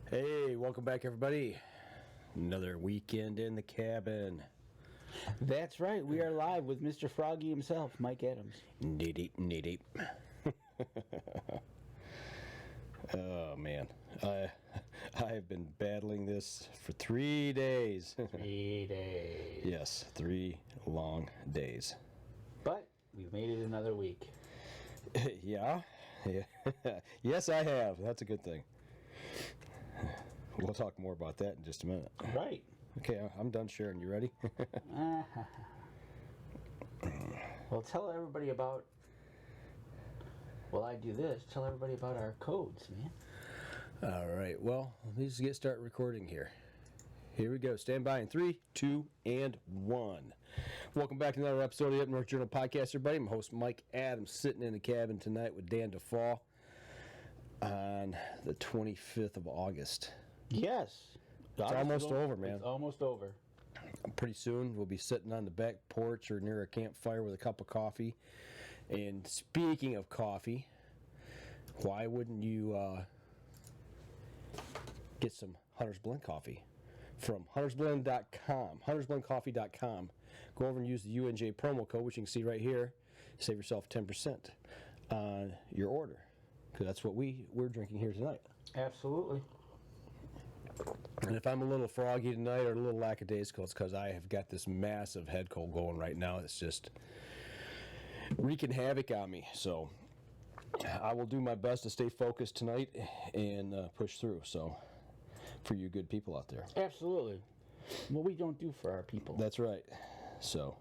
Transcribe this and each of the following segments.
Hey, welcome back, everybody. Another weekend in the cabin. That's right. We are live with Mr. Froggy himself, Mike Adams. Knee-deep. Oh, man. I have been battling this for 3 days. 3 days. Yes, 3 long days. But we've made it another week. Yeah. Yes, I have. That's a good thing. We'll talk more about that in just a minute. Right. Okay, I'm done sharing. You ready? Well, tell everybody about... While I do this, tell everybody about our codes, man. All right. Well, let's start recording here. Here we go. Stand by in 3, 2, and 1. Welcome back to another episode of the Up North Journal Podcast, everybody. I'm host Mike Adams, sitting in the cabin tonight with Dan DeFall on the 25th of August. Yes. It's almost over, man. It's almost over. Pretty soon, we'll be sitting on the back porch or near a campfire with a cup of coffee. And speaking of coffee, why wouldn't you get some Hunter's Blend coffee from huntersblend.com, huntersblendcoffee.com. Go over and use the UNJ promo code, which you can see right here. Save yourself 10% on your order, because that's what we're drinking here tonight. Absolutely. And if I'm a little froggy tonight or a little lackadaisical, it's because I have got this massive head cold going right now. It's just wreaking havoc on me. So I will do my best to stay focused tonight and push through. So for you good people out there. Absolutely. What we don't do for our people. That's right. So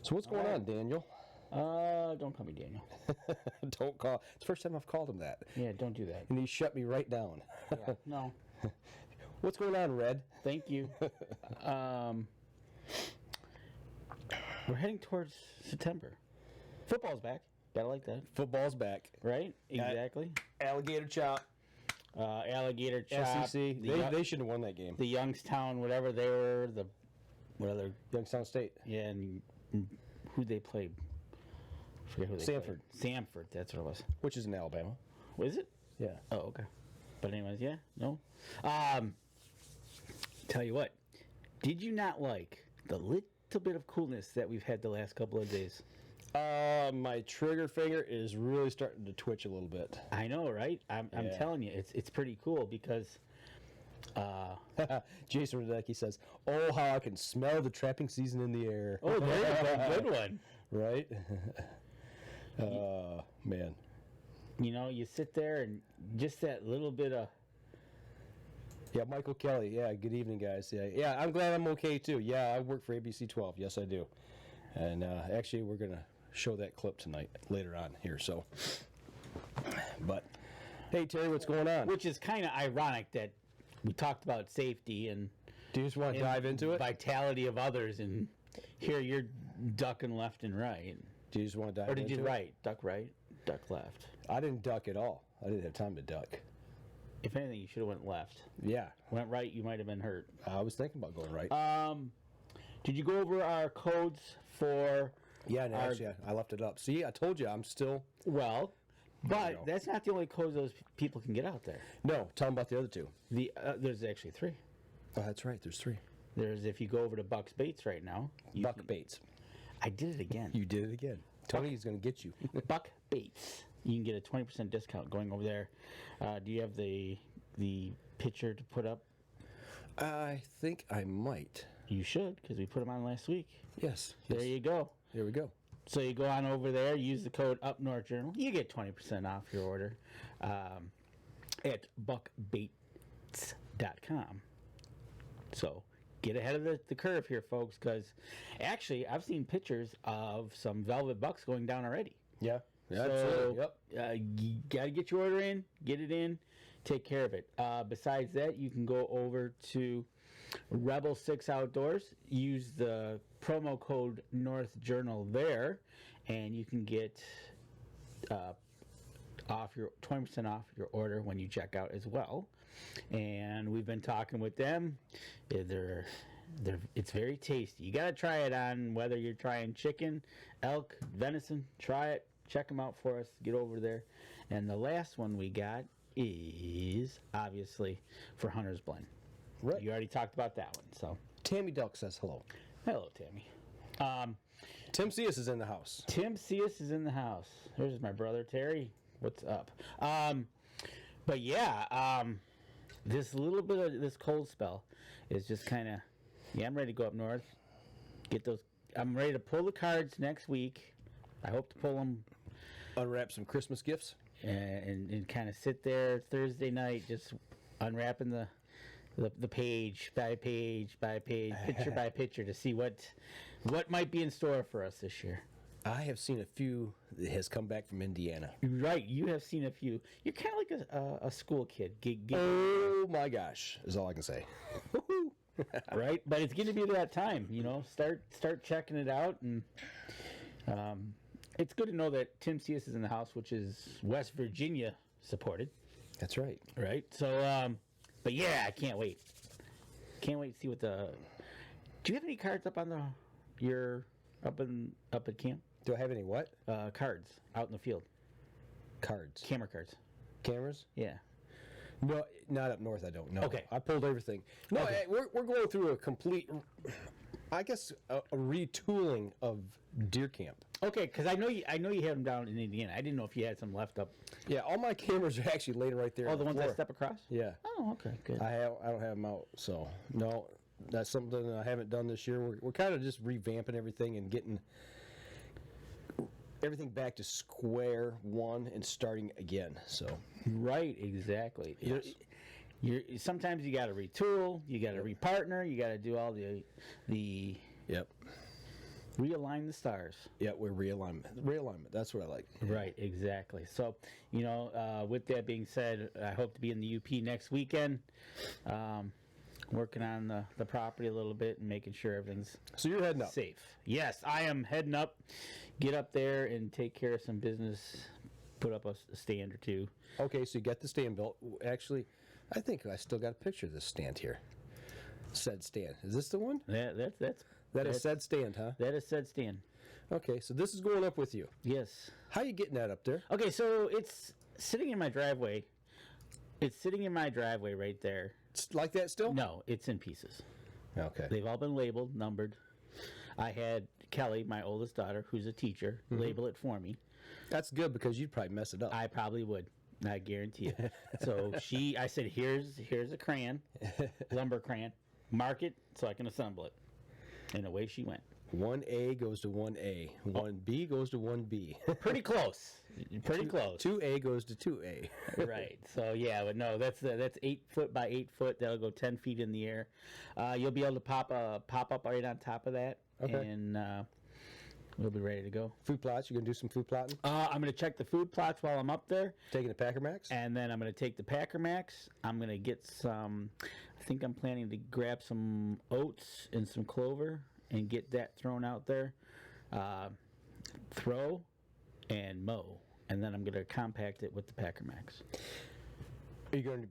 what's going on, Daniel? Don't call me Daniel. Don't call. It's the first time I've called him that. Yeah, don't do that. And he shut me right down. Yeah, no. What's going on, Red? Thank you. We're heading towards September. Football's back. Gotta like that. Football's back. Right? Exactly. Alligator chop. Alligator chop. SEC. They should have won that game. The Youngstown, whatever they were, what other? Youngstown State. Yeah, and who they played? I forget who they Samford. played. Samford, that's what it was. Which is in Alabama. Was it? Yeah. Oh, okay. But anyways, yeah, no. Tell you what, did you not like the little bit of coolness that we've had the last couple of days? My trigger finger is really starting to twitch a little bit. I know, right? I'm telling you, it's pretty cool because... Jason Radecki says, "Oh, how I can smell the trapping season in the air." Oh, there's a good one. Right? Man. You know, you sit there and just that little bit of... Yeah, Michael Kelly. Yeah, good evening, guys. Yeah, I'm glad I'm okay, too. Yeah, I work for ABC 12. Yes, I do. And actually, we're going to show that clip tonight, later on here. So, but, hey, Terry, what's going on? Which is kind of ironic that we talked about safety and... Do you just want to dive into it? Vitality of others, and here you're ducking left and right. Do you just want to dive into it? Or did you duck right, duck left? I didn't duck at all. I didn't have time to duck. If anything, you should have went left. Yeah. Went right, you might have been hurt. I was thinking about going right. Did you go over our codes for... Yeah, no, actually, I left it up. See, I told you, I'm still... Well, but that's not the only codes those people can get out there. No, tell them about the other two. There's actually 3. Oh, that's right, there's 3. There's, if you go over to Buck's Baits right now... Buck Baits. I did it again. You did it again. Tony's going to get you. Buck Baits. You can get a 20% discount going over there. Do you have the picture to put up? I think I might. You should, because we put them on last week. Yes. There you go. Here we go. So you go on over there, use the code UpNorthJournal. You get 20% off your order at buckbaits.com. So get ahead of the curve here, folks, because actually I've seen pictures of some velvet bucks going down already. Yeah. So, you got to get your order in, get it in, take care of it. Besides that, you can go over to Rebel 6 Outdoors, use the promo code North Journal there, and you can get off your 20% off your order when you check out as well. And we've been talking with them. It's very tasty. You got to try it on, whether you're trying chicken, elk, venison. Try it. Check them out for us. Get over there. And the last one we got is obviously for Hunter's Blend. Right. You already talked about that one. So, Tammy Duck says hello. hello, Tammy. Tim Cius is in the house. Tim Cius is in the house. There's my brother Terry. What's up? But yeah, this little bit of this cold spell is just kind of, I'm ready to go up north. Get those. I'm ready to pull the cards next week. I hope to pull them Unwrap some Christmas gifts. and kind of sit there Thursday night, just unwrapping the page by page by page, picture by picture, to see what might be in store for us this year. I have seen a few that has come back from Indiana. Right, you have seen a few. You're kind of like a school kid. Oh my gosh, is all I can say. Right, but it's going to be that time. Start checking it out, and it's good to know that Tim Cius is in the house, which is West Virginia supported. That's right. Right. So, but yeah, I can't wait. Can't wait to see what the. Do you have any cards up on up at camp? Do I have any what? Cards out in the field. Cards. Camera cards. Cameras? Yeah. No, not up north. I don't know. Okay. I pulled everything. No, Okay. we're going through a complete, I guess, a retooling of deer camp. Okay, because I know you had them down in Indiana. I didn't know if you had some left up. Yeah, all my cameras are actually laying right there. Oh, on the ones floor. that step across. Yeah. Oh, okay, good. I don't have them out, so no, that's something that I haven't done this year. We're kind of just revamping everything and getting everything back to square one and starting again. So Right, exactly. Yes. You're sometimes you got to retool, you got to repartner, you got to do all the yep, realign the stars. yeah, we're realignment. That's what I like. Right, exactly. So, with that being said, I hope to be in the UP next weekend, working on the property a little bit and making sure everything's So you're heading up. safe. Yes, I am heading up, get up there and take care of some business, put up a stand or two. Okay, so you got the stand built. Actually, I think I still got a picture of this stand here. Said stand. Is this the one? That Is said stand, huh? that is said stand. Okay, so this is going up with you. Yes. How you getting that up there? Okay, so it's sitting in my driveway. It's sitting in my driveway right there. It's like that still? No, it's in pieces. Okay. They've all been labeled, numbered. I had Kelly, my oldest daughter, who's a teacher, label it for me. That's good because you'd probably mess it up. I probably would. I guarantee it. So I said, here's a crayon, lumber crayon. Mark it so I can assemble it. And away she went. 1A goes to 1A. 1B goes to 1B. Pretty close. Pretty close. 2A goes to 2A. Right. So yeah, but no, that's 8 foot by 8 foot. That'll go 10 feet in the air. You'll be able to pop up right on top of that, Okay. and we'll be ready to go. Food plots. You gonna do some food plotting? I'm gonna check the food plots while I'm up there, Taking the Packer Max? and then I'm gonna take the Packer Max. I'm gonna get some. I think I'm planning to grab some oats and some clover and get that thrown out there. Throw and mow, and then I'm gonna compact it with the Packer Max. Are you going to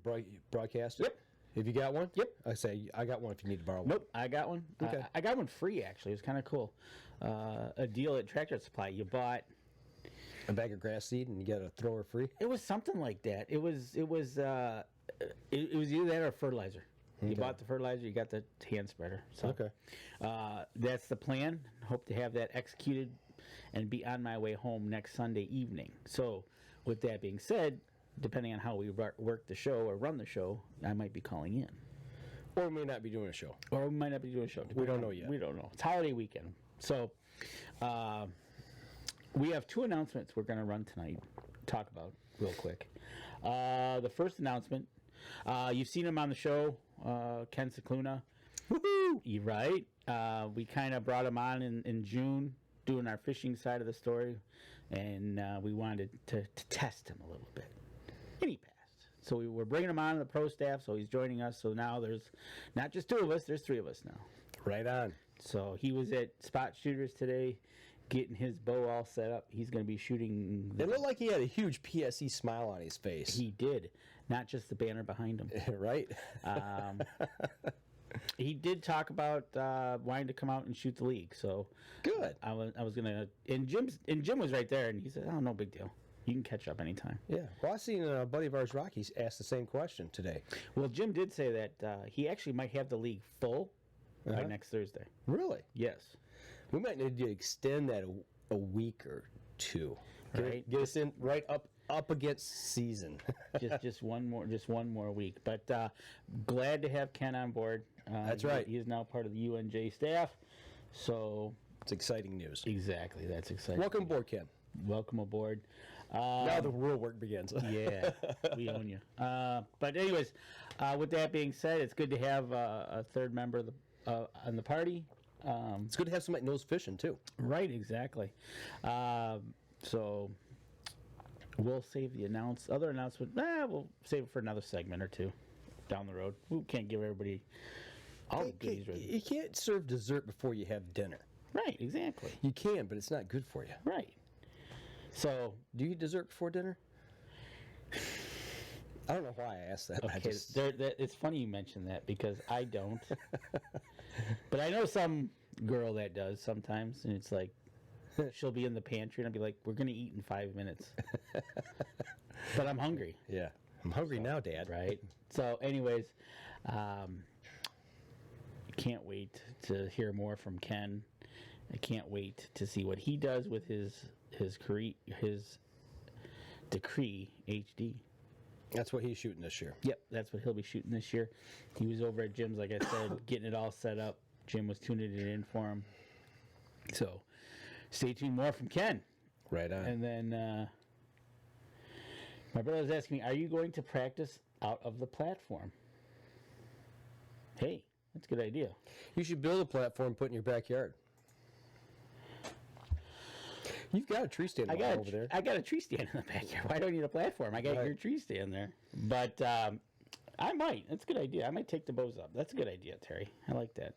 broadcast it? Yep. Have you got one? Yep. I say I got one if you need to borrow one. Nope, I got one. Okay. I got one free actually. It was kind of cool. A deal at Tractor Supply. You bought. A bag of grass seed and you get a thrower free? It was something like that. It was either that or fertilizer. You Okay. bought the fertilizer, you got the hand spreader. So Okay. that's the plan. Hope to have that executed and be on my way home next Sunday evening. So with that being said, depending on how we work the show or run the show, I might be calling in. Or we may not be doing a show. Or we might not be doing a show. We don't depending know on- yet. We don't know. It's holiday weekend. So we have 2 announcements we're going to run tonight. Talk about real quick. The first announcement, you've seen him on the show, Ken Cicluna. Woohoo! You're right. We kind of brought him on in June doing our fishing side of the story, and we wanted to test him a little bit. And he passed. So we were bringing him on to the pro staff, so he's joining us. So now there's not just 2 of us, there's 3 of us now. Right on. So he was at Spot Shooters today, getting his bow all set up. He's going to be shooting. It looked like he had a huge PSE smile on his face. He did, not just the banner behind him. Right? He did talk about wanting to come out and shoot the league. So Good. I was gonna, and Jim was right there, and he said, "Oh, no big deal." You can catch up anytime. Yeah. Well, I seen a buddy of ours, Rocky's, asked the same question today. Well, Jim did say that he actually might have the league full by next Thursday. Really? Yes. We might need to extend that a week or two. Right. Get us in right up against season. just one more week. But glad to have Ken on board. That's right. He is now part of the UNJ staff. So It's exciting news. exactly, that's exciting. Welcome aboard, Ken. Welcome aboard. Now the real work begins. Yeah, we own you. But anyways, with that being said, it's good to have a third member of the on the party. It's good to have somebody that knows fishing too. Right, exactly. So we'll save the other announcement. We'll save it for another segment or two down the road. We can't give everybody all the goodies. You can't serve dessert before you have dinner. Right, exactly. You can, but it's not good for you. Right. So, Do you eat dessert before dinner? I don't know why I asked that. okay, it's funny you mentioned that because I don't. But I know some girl that does sometimes, and it's like she'll be in the pantry and I'll be like, "We're gonna eat in 5 minutes," but I'm hungry. Yeah. I'm hungry now, Dad. Right. So, anyways, can't wait to hear more from Ken. I can't wait to see what he does with his Decree HD. That's what he's shooting this year. Yep, that's what he'll be shooting this year. He was over at Jim's, like I said, getting it all set up. Jim was tuning it in for him. So, stay tuned more from Ken. Right on. And then my brother was asking me, are you going to practice out of the platform? Hey, that's a good idea. You should build a platform and put it in your backyard. You've got a tree stand over there. I got a tree stand in the backyard. Why do I need a platform? I got your tree stand there. But I might. That's a good idea. I might take the bows up. That's a good idea, Terry. I like that.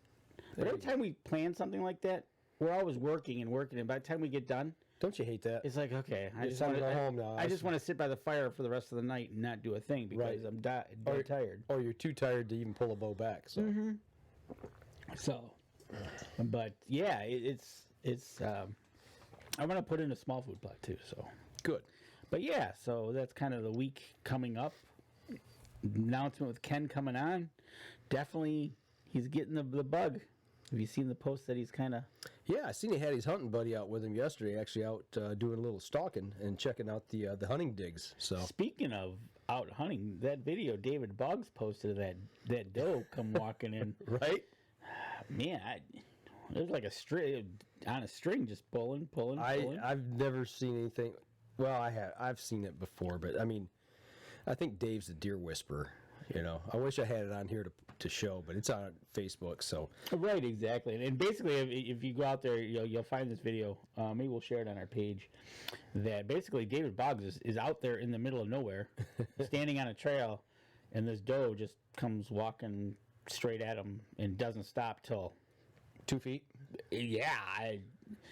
But every time we plan something like that, we're always working, and by the time we get done, don't you hate that? it's like, okay, I just time want to go home now. I just want to sit by the fire for the rest of the night and not do a thing because I'm tired. Or you're too tired to even pull a bow back. So, So, but yeah, it's I want to put in a small food plot too. So good. But yeah, so that's kind of the week coming up. Announcement with Ken coming on. Definitely, he's getting the bug. Have you seen the post that he's kind of... Yeah, I seen he had his hunting buddy out with him yesterday, actually out doing a little stalking and checking out the hunting digs. So Speaking of out hunting, that video David Boggs posted of that doe come walking in. right? Man, it was like a string on a string, just pulling. I've never seen anything. Well, I've seen it before, but I mean, I think Dave's the deer whisperer. You know, I wish I had it on here to show, but it's on Facebook. So right, exactly. And basically, if you go out there, you'll find this video. Maybe we'll share it on our page. That basically David Boggs is out there in the middle of nowhere, standing on a trail, and this doe just comes walking straight at him and doesn't stop till 2 feet. Yeah,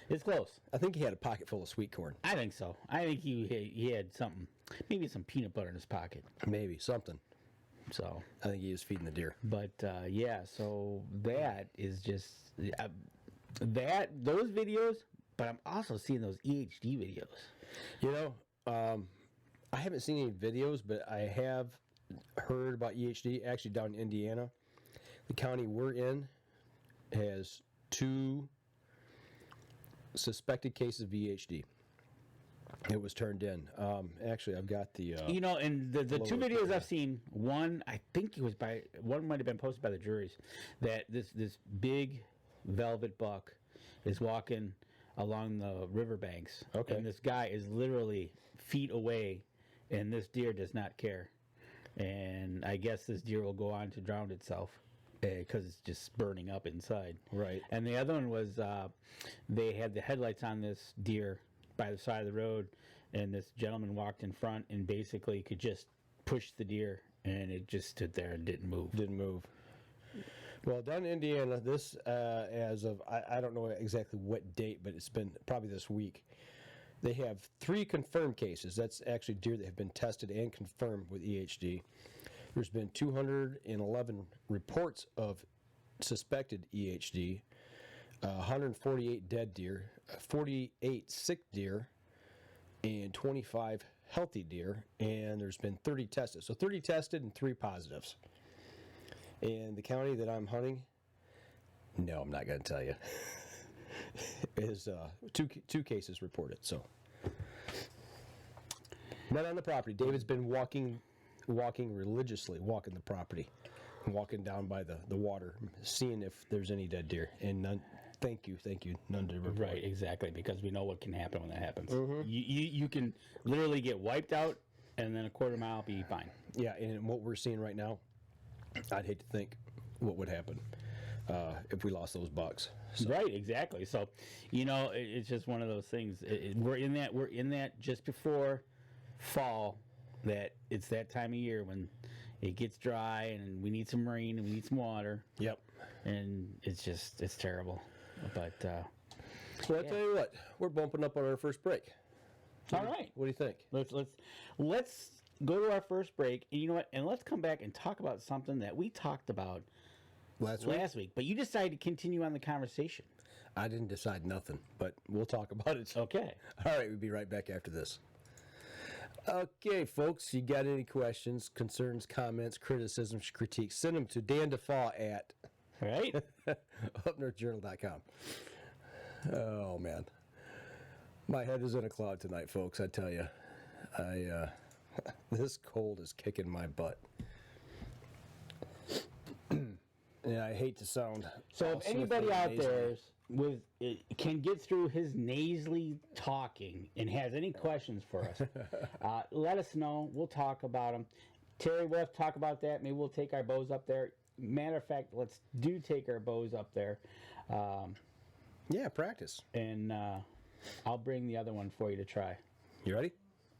it's close. I think he had a pocket full of sweet corn. I think so. I think he had something, maybe some peanut butter in his pocket. Maybe something. So I think he was feeding the deer. But yeah, so that is just those videos. But I'm also seeing those EHD videos. You know, I haven't seen any videos, but I have heard about EHD. Actually, down in Indiana, the county we're in has 2 suspected cases of EHD. It was turned in. Actually, I've got the. And the 2 videos I've seen, one I think it was one might have been posted by the juries, that this big velvet buck is walking along the riverbanks. Okay. And this guy is literally feet away, and this deer does not care. And I guess this deer will go on to drown itself because it's just burning up inside. Right. And the other one was they had the headlights on this deer by the side of the road, and this gentleman walked in front and basically could just push the deer, and it just stood there and didn't move. Well, down in Indiana, this as of I don't know exactly what date, but it's been probably this week. They have 3 confirmed cases. That's actually deer that have been tested and confirmed with EHD. There's been 211 reports of suspected EHD, 148 dead deer, 48 sick deer, and 25 healthy deer, and there's been 30 tested. So 30 tested and 3 positives. And the county that I'm hunting, no, I'm not going to tell you, is two cases reported. So not on the property. David's been walking religiously, walking the property, walking down by the water, seeing if there's any dead deer, and none. Thank you, none to report. Right, exactly, because we know what can happen when that happens. You can literally get wiped out, and then a quarter mile be fine. Yeah, and what we're seeing right now, I'd hate to think what would happen if we lost those bucks. So. Right, exactly. So, it's just one of those things. We're in that just before fall. That it's that time of year when it gets dry and we need some rain and we need some water. Yep. And it's terrible. But well, I tell you what, we're bumping up on our first break. All right. What do you think? Let's go to our first break. And you know what? And let's come back and talk about something that we talked about last week. But you decided to continue on the conversation. I didn't decide nothing, but we'll talk about it. Okay. All right, we'll be right back after this. Okay, folks, you got any questions, concerns, comments, criticisms, critiques, send them to Dan DeFaw at right? upnorthjournal.com. Oh, man. My head is in a cloud tonight, folks, I tell you. This cold is kicking my butt. And I hate to sound... So if anybody out there can get through his nasally talking and has any questions for us, let us know. We'll talk about them. Terry, we'll have to talk about that. Maybe we'll take our bows up there. Matter of fact, let's take our bows up there. Yeah, practice. And I'll bring the other one for you to try. You ready?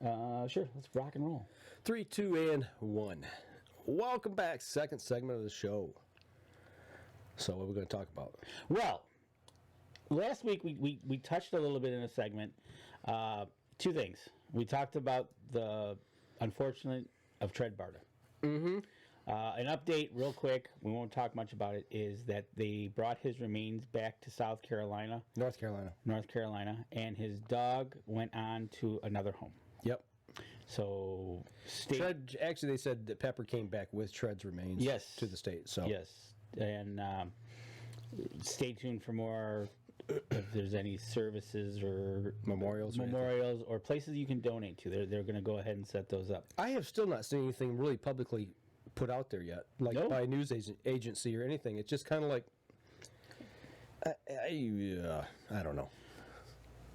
Sure. Let's rock and roll. 3, 2, and 1. Welcome back. Second segment of the show. So what are we going to talk about? Well, last week we touched a little bit in a segment. 2 things. We talked about the unfortunate of Tread Barta. Mm-hmm. An update, real quick, we won't talk much about it, is that they brought his remains back to North Carolina, and his dog went on to another home. Yep. So, Tread, actually, they said that Pepper came back with Tread's remains to the state. So yes, and stay tuned for more. If there's any services or memorials or places you can donate to, they're going to go ahead and set those up. I have still not seen anything really publicly put out there yet, like by a news agency or anything. It's just kind of like, I don't know.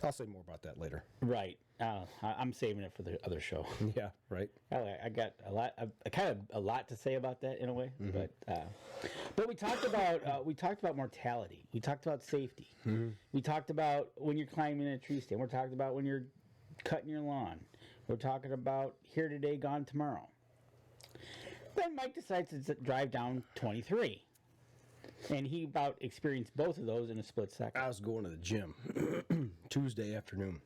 I'll say more about that later. Right. I'm saving it for the other show. Yeah, right. I got a lot to say about that in a way, but we talked about mortality. We talked about safety. Mm-hmm. We talked about when you're climbing in a tree stand. We're talking about when you're cutting your lawn. We're talking about here today, gone tomorrow. Then Mike decides to drive down 23. And he about experienced both of those in a split second. I was going to the gym Tuesday afternoon.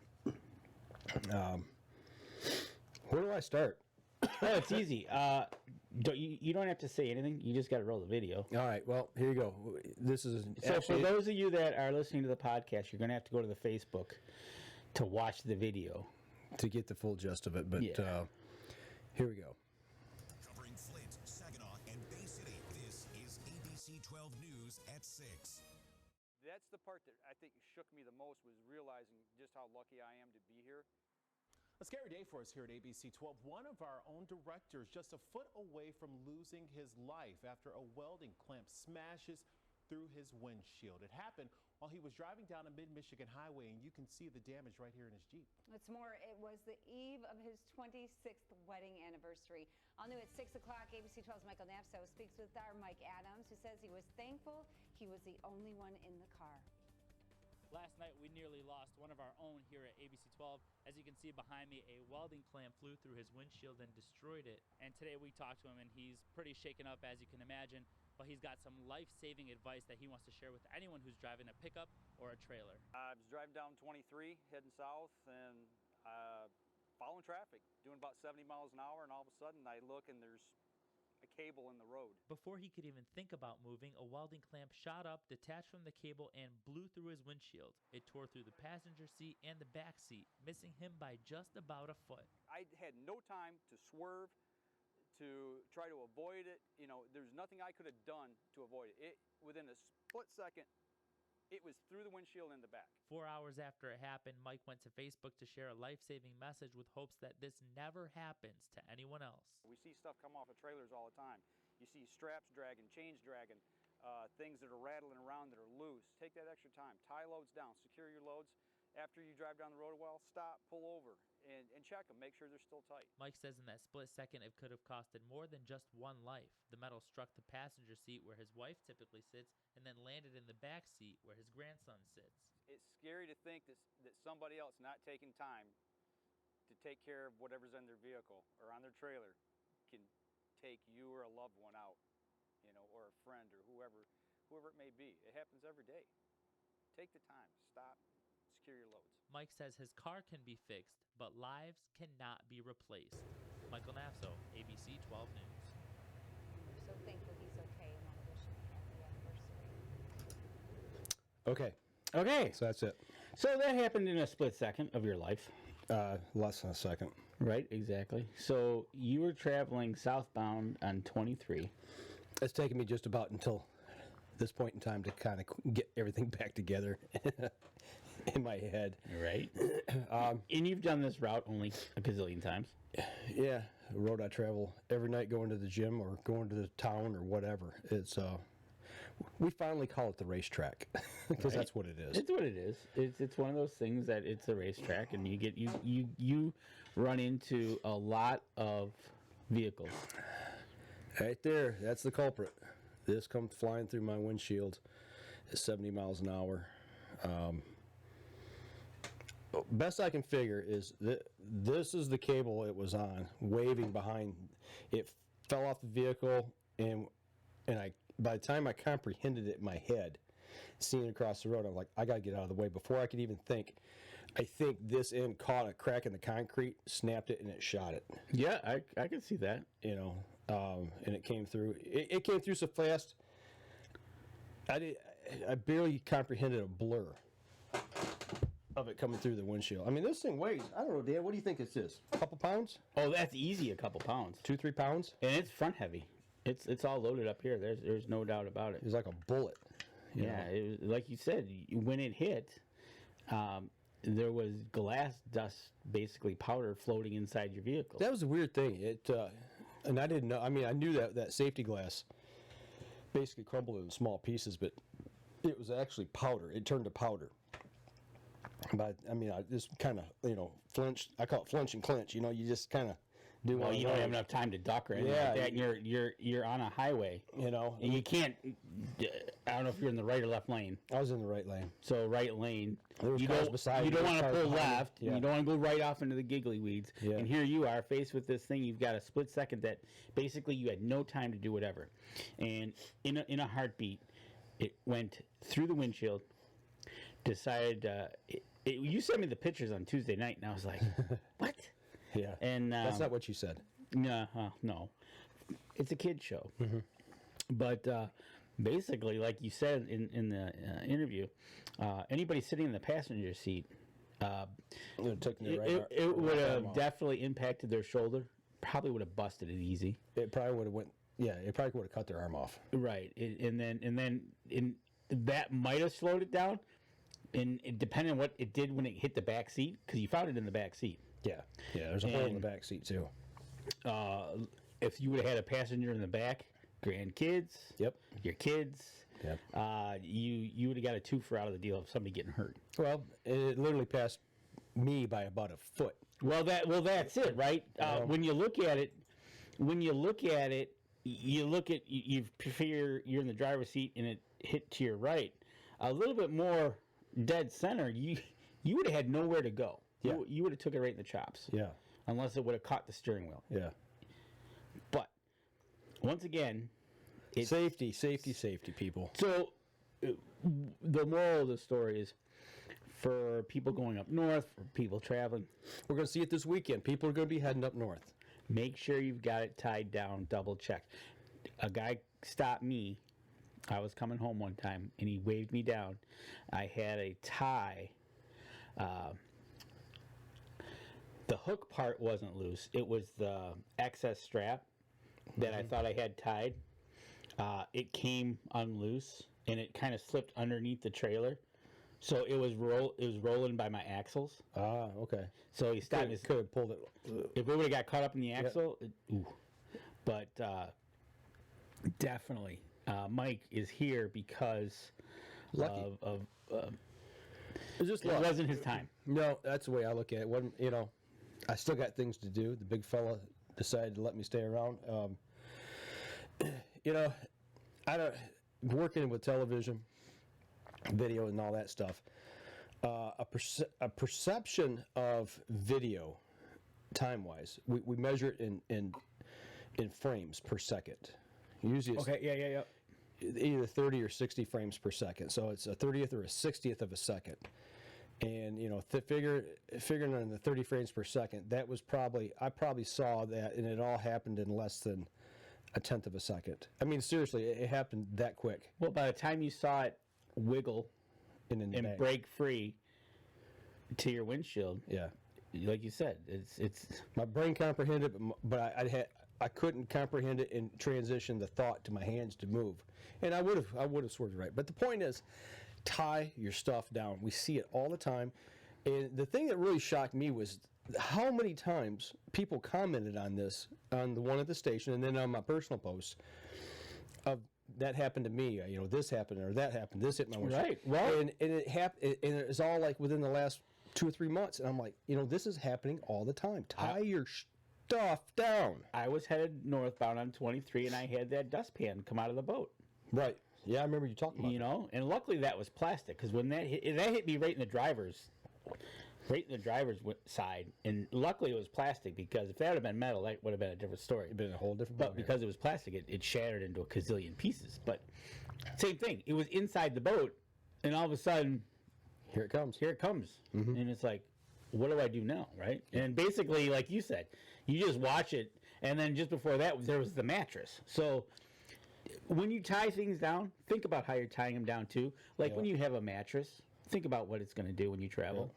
Where do I start? Oh, it's easy. You don't have to say anything. You just got to roll the video. All right. Well, here you go. This is so for those of you that are listening to the podcast, you're going to have to go to the Facebook to watch the video to get the full gist of it. But here we go. Covering Flint, Saginaw, and Bay City. This is ABC 12 News at 6. That's the part that I think shook me the most, was realizing just how lucky I am to be here. A scary day for us here at ABC 12. One of our own directors just a foot away from losing his life after a welding clamp smashes through his windshield. It happened while he was driving down a mid-Michigan highway, and you can see the damage right here in his Jeep. What's more, it was the eve of his 26th wedding anniversary. All new at 6 o'clock, ABC 12's Michael Knapso speaks with our Mike Adams, who says he was thankful he was the only one in the car. Last night, we nearly lost one of our own here at ABC 12. As you can see behind me, a welding clamp flew through his windshield and destroyed it. And today we talked to him, and he's pretty shaken up, as you can imagine. But he's got some life-saving advice that he wants to share with anyone who's driving a pickup or a trailer. I was driving down 23, heading south, and following traffic, doing about 70 miles an hour, and all of a sudden I look and there's a cable in the road. Before he could even think about moving, a welding clamp shot up, detached from the cable, and blew through his windshield. It tore through the passenger seat and the back seat, missing him by just about a foot. I had no time to swerve, to try to avoid it. You know, there's nothing I could have done to avoid it. Within a split second, it was through the windshield and the back. 4 hours after it happened, Mike went to Facebook to share a life-saving message with hopes that this never happens to anyone else. We see stuff come off of trailers all the time. You see straps dragging, chains dragging, things that are rattling around that are loose. Take that extra time. Tie loads down. Secure your loads. After you drive down the road a while, stop, pull over, and check them. Make sure they're still tight. Mike says in that split second, it could have costed more than just one life. The metal struck the passenger seat where his wife typically sits and then landed in the back seat where his grandson sits. It's scary to think that somebody else not taking time to take care of whatever's in their vehicle or on their trailer can take you or a loved one out, you know, or a friend or whoever it may be. It happens every day. Take the time, stop, secure your loads. Mike says his car can be fixed, but lives cannot be replaced. Michael Nafso, ABC 12 News. We're so thankful he's okay and want to wish him a happy anniversary. Okay, Okay, so that's it. so that happened in a split second of your life. Less than a second. Right, exactly. So you were traveling southbound on 23. It's taken me just about until this point in time to kind of get everything back together in my head. Right. And you've done this route only a gazillion times. Yeah, the road I travel every night going to the gym or going to the town or whatever. It's we finally call it the racetrack because that's what it is. It's what it is. It's one of those things that it's a racetrack, and you get you run into a lot of vehicles. Right there, that's the culprit. This comes flying through my windshield at 70 miles an hour. Best I can figure is that this is the cable it was on, waving behind. It fell off the vehicle, and by the time I comprehended it in my head, seeing it across the road, I'm like, I gotta get out of the way before I could even think. I think this end caught a crack in the concrete, snapped it, and it shot it. Yeah, I can see that. You know, and it came through. It came through so fast. I barely comprehended a blur of it coming through the windshield. I mean, this thing weighs, I don't know, Dan, what do you think this is? A couple pounds? Oh, that's easy, a couple pounds. 2-3 pounds? And it's front heavy. It's all loaded up here. There's no doubt about it. It's like a bullet. Yeah, it was, like you said, when it hit, there was glass dust, basically powder, floating inside your vehicle. That was a weird thing. And I didn't know. I mean, I knew that safety glass basically crumbled in small pieces, but it was actually powder. It turned to powder. But I mean, I just kind of, flinched. I call it flinch and clinch. You just kind of do. Well, you don't have enough time to duck or anything like that. And you're on a highway. And you can't. I don't know if you're in the right or left lane. I was in the right lane. So right lane. There was cars beside you don't want to pull left. Yeah. You don't want to go right off into the giggly weeds. Yeah. And here you are faced with this thing. You've got a split second that basically you had no time to do whatever. And in a heartbeat, it went through the windshield. Decided. You sent me the pictures on Tuesday night, and I was like, "What?" Yeah. And that's not what you said. No, it's a kid show. Mm-hmm. But basically, like you said in the interview, anybody sitting in the passenger seat, it would have definitely impacted their shoulder. Probably would have busted it easy. It probably would have went. Yeah, it probably would have cut their arm off. Right, and then that might have slowed it down. And it depended on what it did when it hit the back seat, because you found it in the back seat. Yeah, there's a hole in the back seat too. If you would have had a passenger in the back, grandkids, your kids, you would have got a twofer out of the deal of somebody getting hurt. Well, it literally passed me by about a foot. Well, that's it, right? When you look at it, you figure you're in the driver's seat and it hit to your right, a little bit more dead center. You would have had nowhere to go. Yeah. You would have took it right in the chops. Yeah. Unless it would have caught the steering wheel. Yeah. But once again, safety, people. So the moral of the story is, for people going up north, for people traveling, we're going to see it this weekend. People are going to be heading up north. Make sure you've got it tied down, double check. a guy stopped me. I was coming home one time, and he waved me down. I had a tie. The hook part wasn't loose. It was the excess strap that I thought I had tied. It came unloose, and it kind of slipped underneath the trailer. So it was rolling by my axles. Ah, okay. So he stopped. Could have pulled it. If it would have got caught up in the axle, but definitely, Mike is here because Lucky. of It's just it luck. wasn't his time. No, that's the way I look at it. When, I still got things to do. The big fella decided to let me stay around. I don't working with television, video, and all that stuff. A perception of video, time-wise, we measure it in frames per second. Usually, it's Yeah. either 30 or 60 frames per second. So it's a 30th or a 60th of a second. And figuring on the 30 frames per second, I probably saw that, and it all happened in less than a tenth of a second. I mean, seriously, it happened that quick. Well, by the time you saw it wiggle and break free to your windshield, yeah, like you said, it's my brain comprehended, but I couldn't comprehend it and transition the thought to my hands to move. And I would have swerved right. But the point is, tie your stuff down. We see it all the time. And the thing that really shocked me was how many times people commented on this on the one at the station and then on my personal posts of that happened to me. This happened or that happened. This hit my windshield. Right. Well, and it happened. And it was all like within the last 2 or 3 months. And I'm like, this is happening all the time. Tie your stuff down. I was headed northbound on 23, and I had that dustpan come out of the boat. Right. Yeah, I remember you talking about that. And luckily that was plastic, because when that hit me right in the driver's side, and luckily it was plastic, because if that would have been metal, that would have been a different story. It'd been a whole different. But because it was plastic, it shattered into a gazillion pieces. But same thing, it was inside the boat, and all of a sudden, here it comes. Mm-hmm. And it's like, what do I do now, right? And basically, like you said, you just watch it, and then just before that, there was the mattress. So when you tie things down, think about how you're tying them down too. Like when you have a mattress, think about what it's going to do when you travel.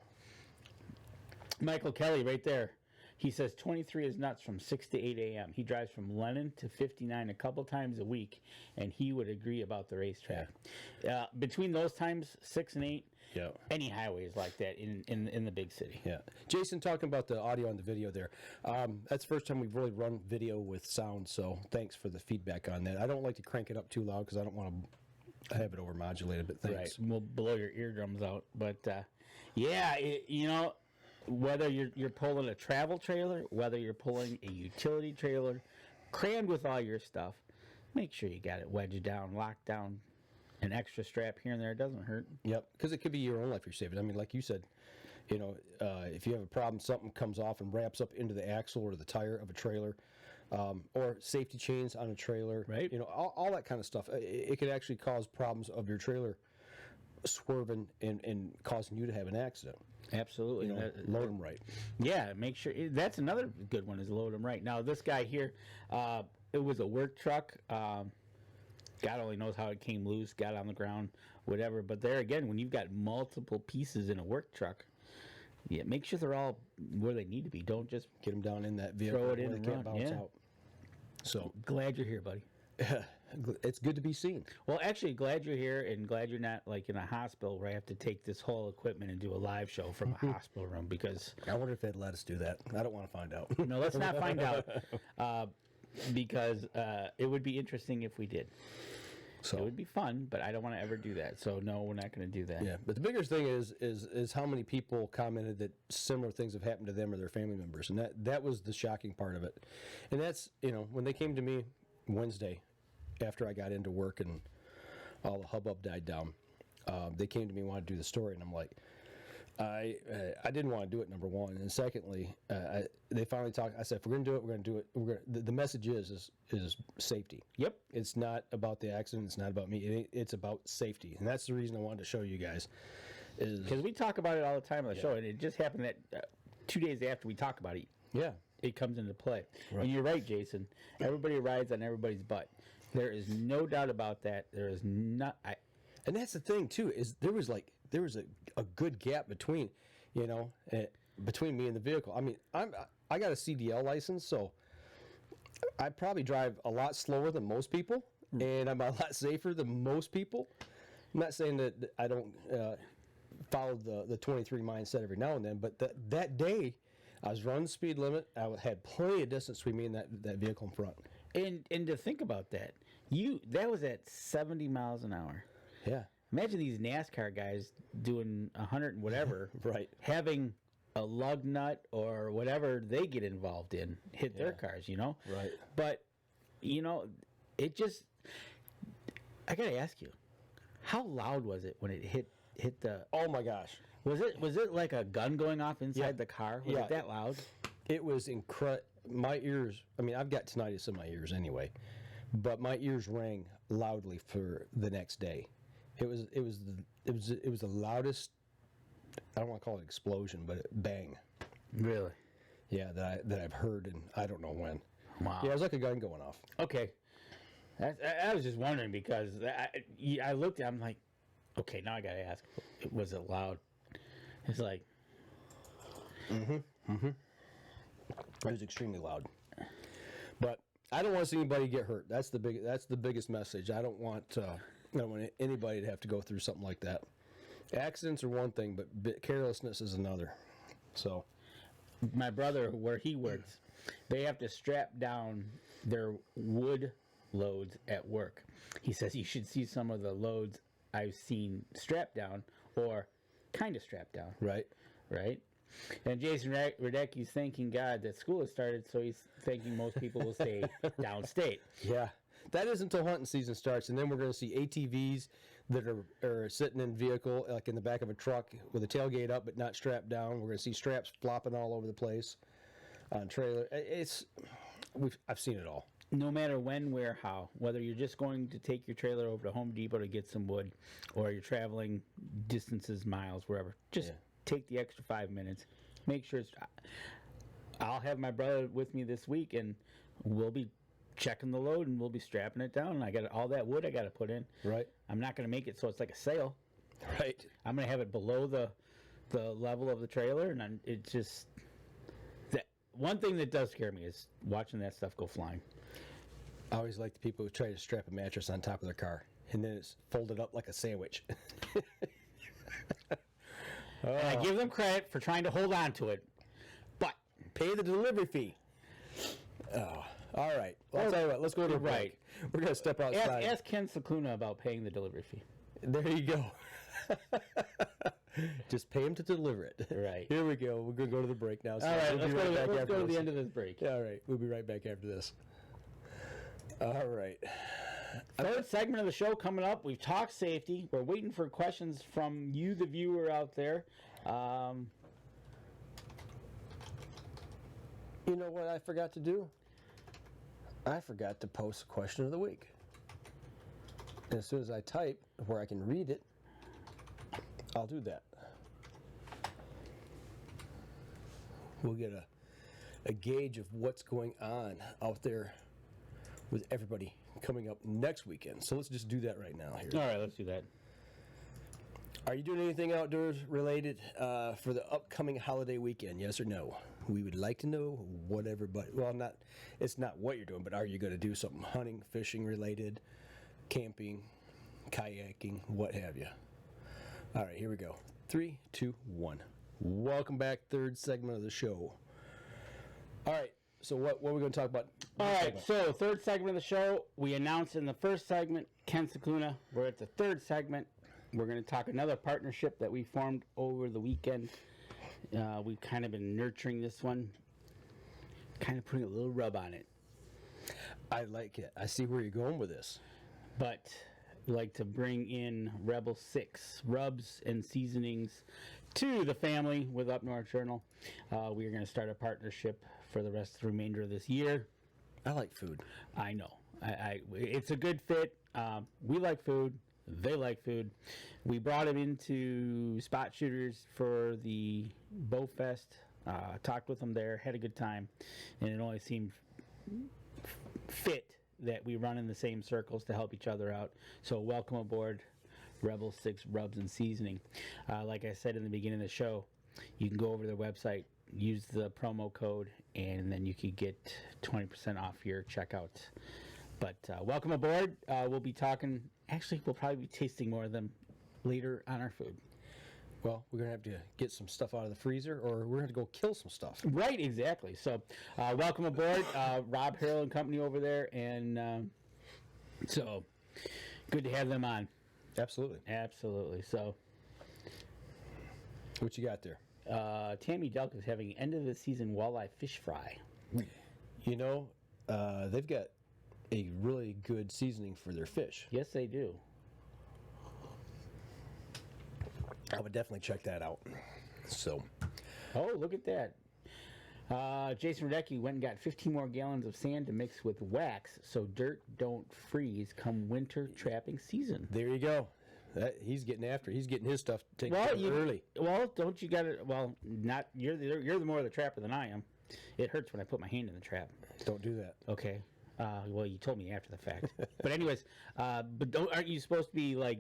Michael Kelly right there. He says 23 is nuts from 6 to 8 a.m. He drives from Lennon to 59 a couple times a week, and he would agree about the racetrack. Between those times, 6 and 8, any highway is like that in the big city. Yeah. Jason, talking about the audio and the video there, that's the first time we've really run video with sound, so thanks for the feedback on that. I don't like to crank it up too loud because I don't want to have it over-modulated, but thanks. Right, we'll blow your eardrums out. But, whether you're pulling a travel trailer, whether you're pulling a utility trailer, crammed with all your stuff, make sure you got it wedged down, locked down, an extra strap here and there. It doesn't hurt. Yep, because it could be your own life you're saving. I mean, like you said, if you have a problem, something comes off and wraps up into the axle or the tire of a trailer, or safety chains on a trailer, right? All that kind of stuff. It could actually cause problems of your trailer swerving and causing you to have an accident. Absolutely. Load them right. Yeah, make sure. That's another good one, is load them right. Now, this guy here, it was a work truck. God only knows how it came loose, got on the ground, whatever. But there again, when you've got multiple pieces in a work truck, make sure they're all where they need to be. Don't just get them down in that vehicle. Throw it in and and they can't run. bounce out. So glad you're here, buddy. It's good to be seen. Well, actually, glad you're here, and glad you're not like in a hospital where I have to take this whole equipment and do a live show from a hospital room, because I wonder if they'd let us do that. I don't want to find out. No, let's not find out, because it would be interesting if we did. So it would be fun, but I don't want to ever do that. So no, we're not going to do that. Yeah, but the biggest thing is how many people commented that similar things have happened to them or their family members, and that was the shocking part of it. And that's when they came to me Wednesday, after I got into work and all the hubbub died down, they came to me and wanted to do the story, and I'm like, I didn't want to do it, number one, and secondly, they finally talked. I said, if we're going to do it, we're going to do it. The message is safety. Yep. It's not about the accident. It's not about me. It's about safety, and that's the reason I wanted to show you guys. Is because we talk about it all the time on the show, and it just happened that 2 days after we talk about it. Yeah. It comes into play. Right. And you're right, Jason. Everybody rides on everybody's butt. There is no doubt about that. There is not. And that's the thing too, is there was a good gap between, between me and the vehicle. I mean, I got a CDL license, so I probably drive a lot slower than most people, and I'm a lot safer than most people. I'm not saying that I don't follow the 23 mindset every now and then, but that day I was running the speed limit. I had plenty of distance between me and that vehicle in front. And to think about that, that was at 70 miles an hour. Yeah. Imagine these NASCAR guys doing 100 and whatever, Right. having a lug nut or whatever they get involved in hit their cars, Right. But it just, I gotta ask you, how loud was it when it hit the? Oh my gosh. Was it like a gun going off inside the car? Was it that loud? It was incredible. My ears, I mean, I've got tinnitus in my ears anyway, but my ears rang loudly for the next day. It was the loudest, I don't want to call it explosion, but bang. Really? Yeah, that I've heard, and I don't know when. Wow. Yeah, it was like a gun going off. Okay. I was just wondering because I looked at, I'm like, okay, now I gotta ask, was it loud? It's like, It was extremely loud. But I don't want to see anybody get hurt. That's the biggest message. I don't want anybody to have to go through something like that. Accidents are one thing, but carelessness is another. So, my brother, where he works, they have to strap down their wood loads at work. He says you should see some of the loads I've seen strapped down or kind of strapped down. right. And Jason Radecki's thanking God that school has started, so he's thanking most people will stay downstate. Yeah. That is until hunting season starts, and then we're going to see ATVs that are sitting in vehicle, like in the back of a truck with a tailgate up but not strapped down. We're going to see straps flopping all over the place on trailer. I've seen it all. No matter when, where, how, whether you're just going to take your trailer over to Home Depot to get some wood, or you're traveling distances, miles, wherever, just take the extra 5 minutes. Make sure I'll have my brother with me this week, and we'll be checking the load, and we'll be strapping it down. And I got all that wood I got to put in. Right. I'm not going to make it so it's like a sail. Right. I'm going to have it below the level of the trailer, and it's just that one thing that does scare me is watching that stuff go flying. I always like the people who try to strap a mattress on top of their car, and then it's folded up like a sandwich. And I give them credit for trying to hold on to it, but Pay the delivery fee. Oh, all right. Well, I'll tell you what. Let's go to the break. Right. We're going to step outside. ask Ken Sakuna about paying the delivery fee. There you go. Just pay him to deliver it. Right. Here we go. We're going to go to the break now. So All right, we'll let's go to the end of this break. All right. We'll be right back after this. All right. Third segment of the show coming up. We've talked safety. We're waiting for questions from you, the viewer out there. You know what I forgot to do? I forgot to post a question of the week. And as soon as I type where I can read it, I'll do that. We'll get a gauge of what's going on out there with everybody coming up next weekend. So let's just do that right now here. All right, let's do that. Are you doing anything outdoors related for the upcoming holiday weekend? Yes or no? We would like to know what everybody. Well, it's not what you're doing, but are you going to do something hunting, fishing related, camping, kayaking, what have you? All right, here we go. 3, 2, 1. Welcome back, third segment of the show. All right, so what are we going to talk about? All right, so third segment of the show. We announced in the first segment, Ken Sakuna. We're at the third segment. We're going to talk another partnership that we formed over the weekend. We've kind of been nurturing this one, kind of putting a little rub on it. I like it. I see where you're going with this. But we like to bring in Rebel 6 rubs and seasonings to the family with Up North Journal. We are going to start a partnership for the rest of the remainder of this year. I like food. I know. It's a good fit. We like food. They like food. We brought him into Spot Shooters for the Bow Fest. Talked with them there. Had a good time. And it only seemed fit that we run in the same circles to help each other out. So welcome aboard, Rebel 6 Rubs and Seasoning. Like I said in the beginning of the show, you can go over to their website, use the promo code, and then you can get 20% off your checkout. But welcome aboard. We'll be talking, actually, we'll probably be tasting more of them later on our food. Well, we're going to have to get some stuff out of the freezer, or we're going to go kill some stuff. Right, exactly. So welcome aboard, Rob Harrell and company over there. And so good to have them on. Absolutely. Absolutely. So what you got there? Tammy Delk is having end of the season walleye fish fry. You know, they've got a really good seasoning for their fish. Yes, they do. I would definitely check that out. So, oh, look at that. Jason Radecki went and got 15 more gallons of sand to mix with wax so dirt don't freeze come winter trapping season. there you go. He's getting after it. He's getting his stuff taken care of early. Well, don't you got it? Well, not you're the more of the trapper than I am. It hurts when I put my hand in the trap. Don't do that. Okay. Well, you told me after the fact. But anyways, aren't you supposed to be like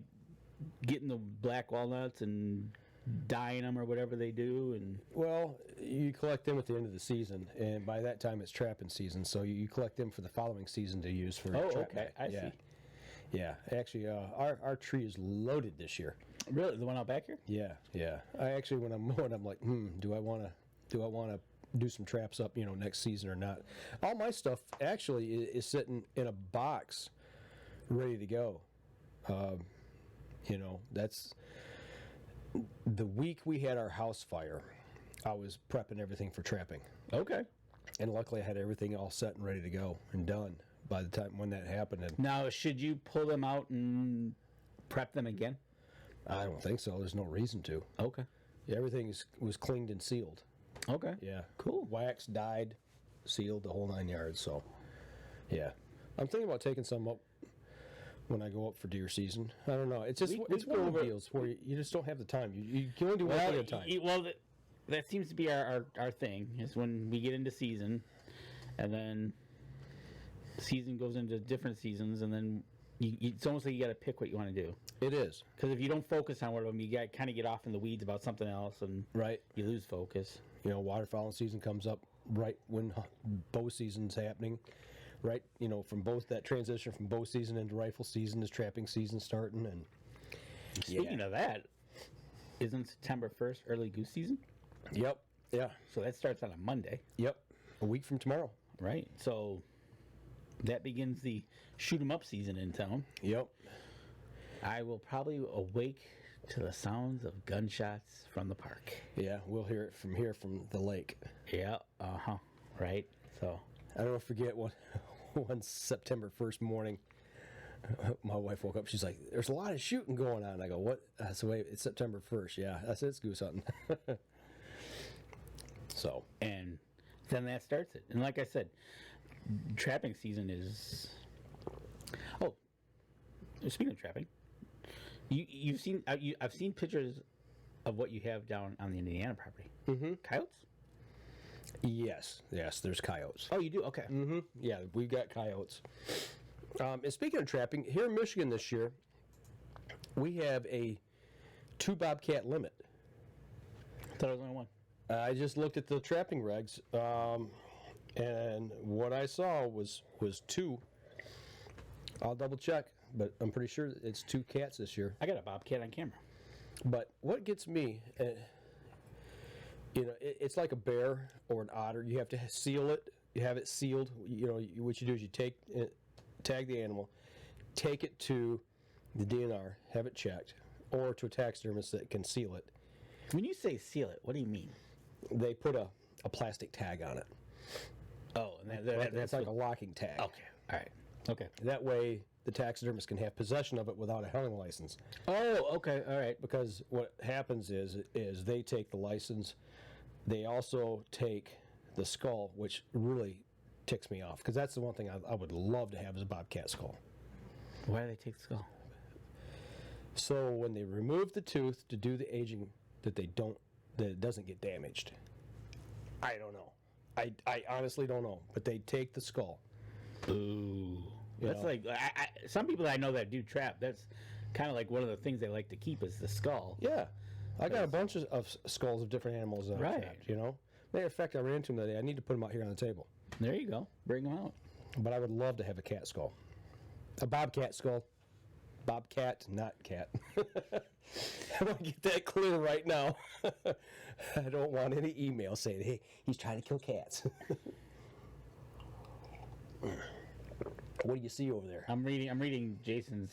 getting the black walnuts and dyeing them or whatever they do? And Well, you collect them at the end of the season, and by that time it's trapping season. So you collect them for the following season to use for oh, trap. okay, I see. Yeah, actually, our tree is loaded this year. Really, the one out back here? Yeah. I actually, when I'm mowing, I'm like, do I want to do some traps up, next season or not? All my stuff actually is sitting in a box, ready to go. That's the week we had our house fire. I was prepping everything for trapping, Okay. and luckily I had everything all set and ready to go and done by the time when that happened. And Now, should you pull them out and prep them again? I don't think so. There's no reason to. Okay. Everything was cleaned and sealed. Okay. Yeah. Cool. Wax, dyed, sealed, the whole 9 yards. So, yeah. I'm thinking about taking some up when I go up for deer season. I don't know. It's just We it's go one of the over- deals where you just don't have the time. You can only do one thing at a time. That seems to be our thing, is when we get into season, and then season goes into different seasons, and then it's almost like you got to pick what you want to do. It is. Because if you don't focus on one of them, you got kind of get off in the weeds about something else, and Right. you lose focus. Waterfowling season comes up right when bow season's happening. Right, from both that transition from bow season into rifle season is trapping season starting. And Speaking of that, isn't September 1st early goose season? Yep. Yeah. So that starts on a Monday, Yep. A week from tomorrow. right? So that begins the shoot 'em up season in town. Yep. I will probably awake to the sounds of gunshots from the park. Yeah, we'll hear it from here from the lake. Yeah, right? So, I don't forget one September 1st morning, my wife woke up. She's like, "There's a lot of shooting going on." I go, "What?" So wait, it's September 1st. Yeah, I said it's goose hunting. So, and then that starts it. And like I said, trapping season is... Oh, speaking of trapping, you've seen... I've seen pictures of what you have down on the Indiana property. Mm-hmm. Coyotes? yes, there's coyotes. Oh, you do? Okay. Mm-hmm. Yeah, we've got coyotes. And speaking of trapping, here in Michigan this year, we have a 2 bobcat limit. I thought it was only one. I just looked at the trapping regs, and what I saw was 2. I'll double check, but I'm pretty sure it's 2 cats this year. I got a bobcat on camera. But what gets me, it's like a bear or an otter. You have to seal it. You have it sealed. What you do is you tag the animal, take it to the DNR, have it checked, or to a taxidermist that can seal it. When you say seal it, what do you mean? They put a plastic tag on it. Oh, and That's like a locking tag. Okay. All right. Okay. That way, the taxidermist can have possession of it without a hunting license. Oh, okay. All right. Because what happens is they take the license. They also take the skull, which really ticks me off. Because that's the one thing I would love to have is a bobcat skull. Why do they take the skull? So when they remove the tooth to do the aging, that it doesn't get damaged. I don't know. I honestly don't know. But they take the skull. Ooh. That's know? like some people that I know that do trap. That's kind of like one of the things they like to keep is the skull. Yeah. I got a bunch of skulls of different animals that I've Right. trapped, you know? Matter of fact, I ran into them the other day. I need to put them out here on the table. There you go. Bring them out. But I would love to have a cat skull. A bobcat skull. Bobcat, not cat. I want to get that clear right now. I don't want any email saying, hey, he's trying to kill cats. What do you see over there? I'm reading Jason's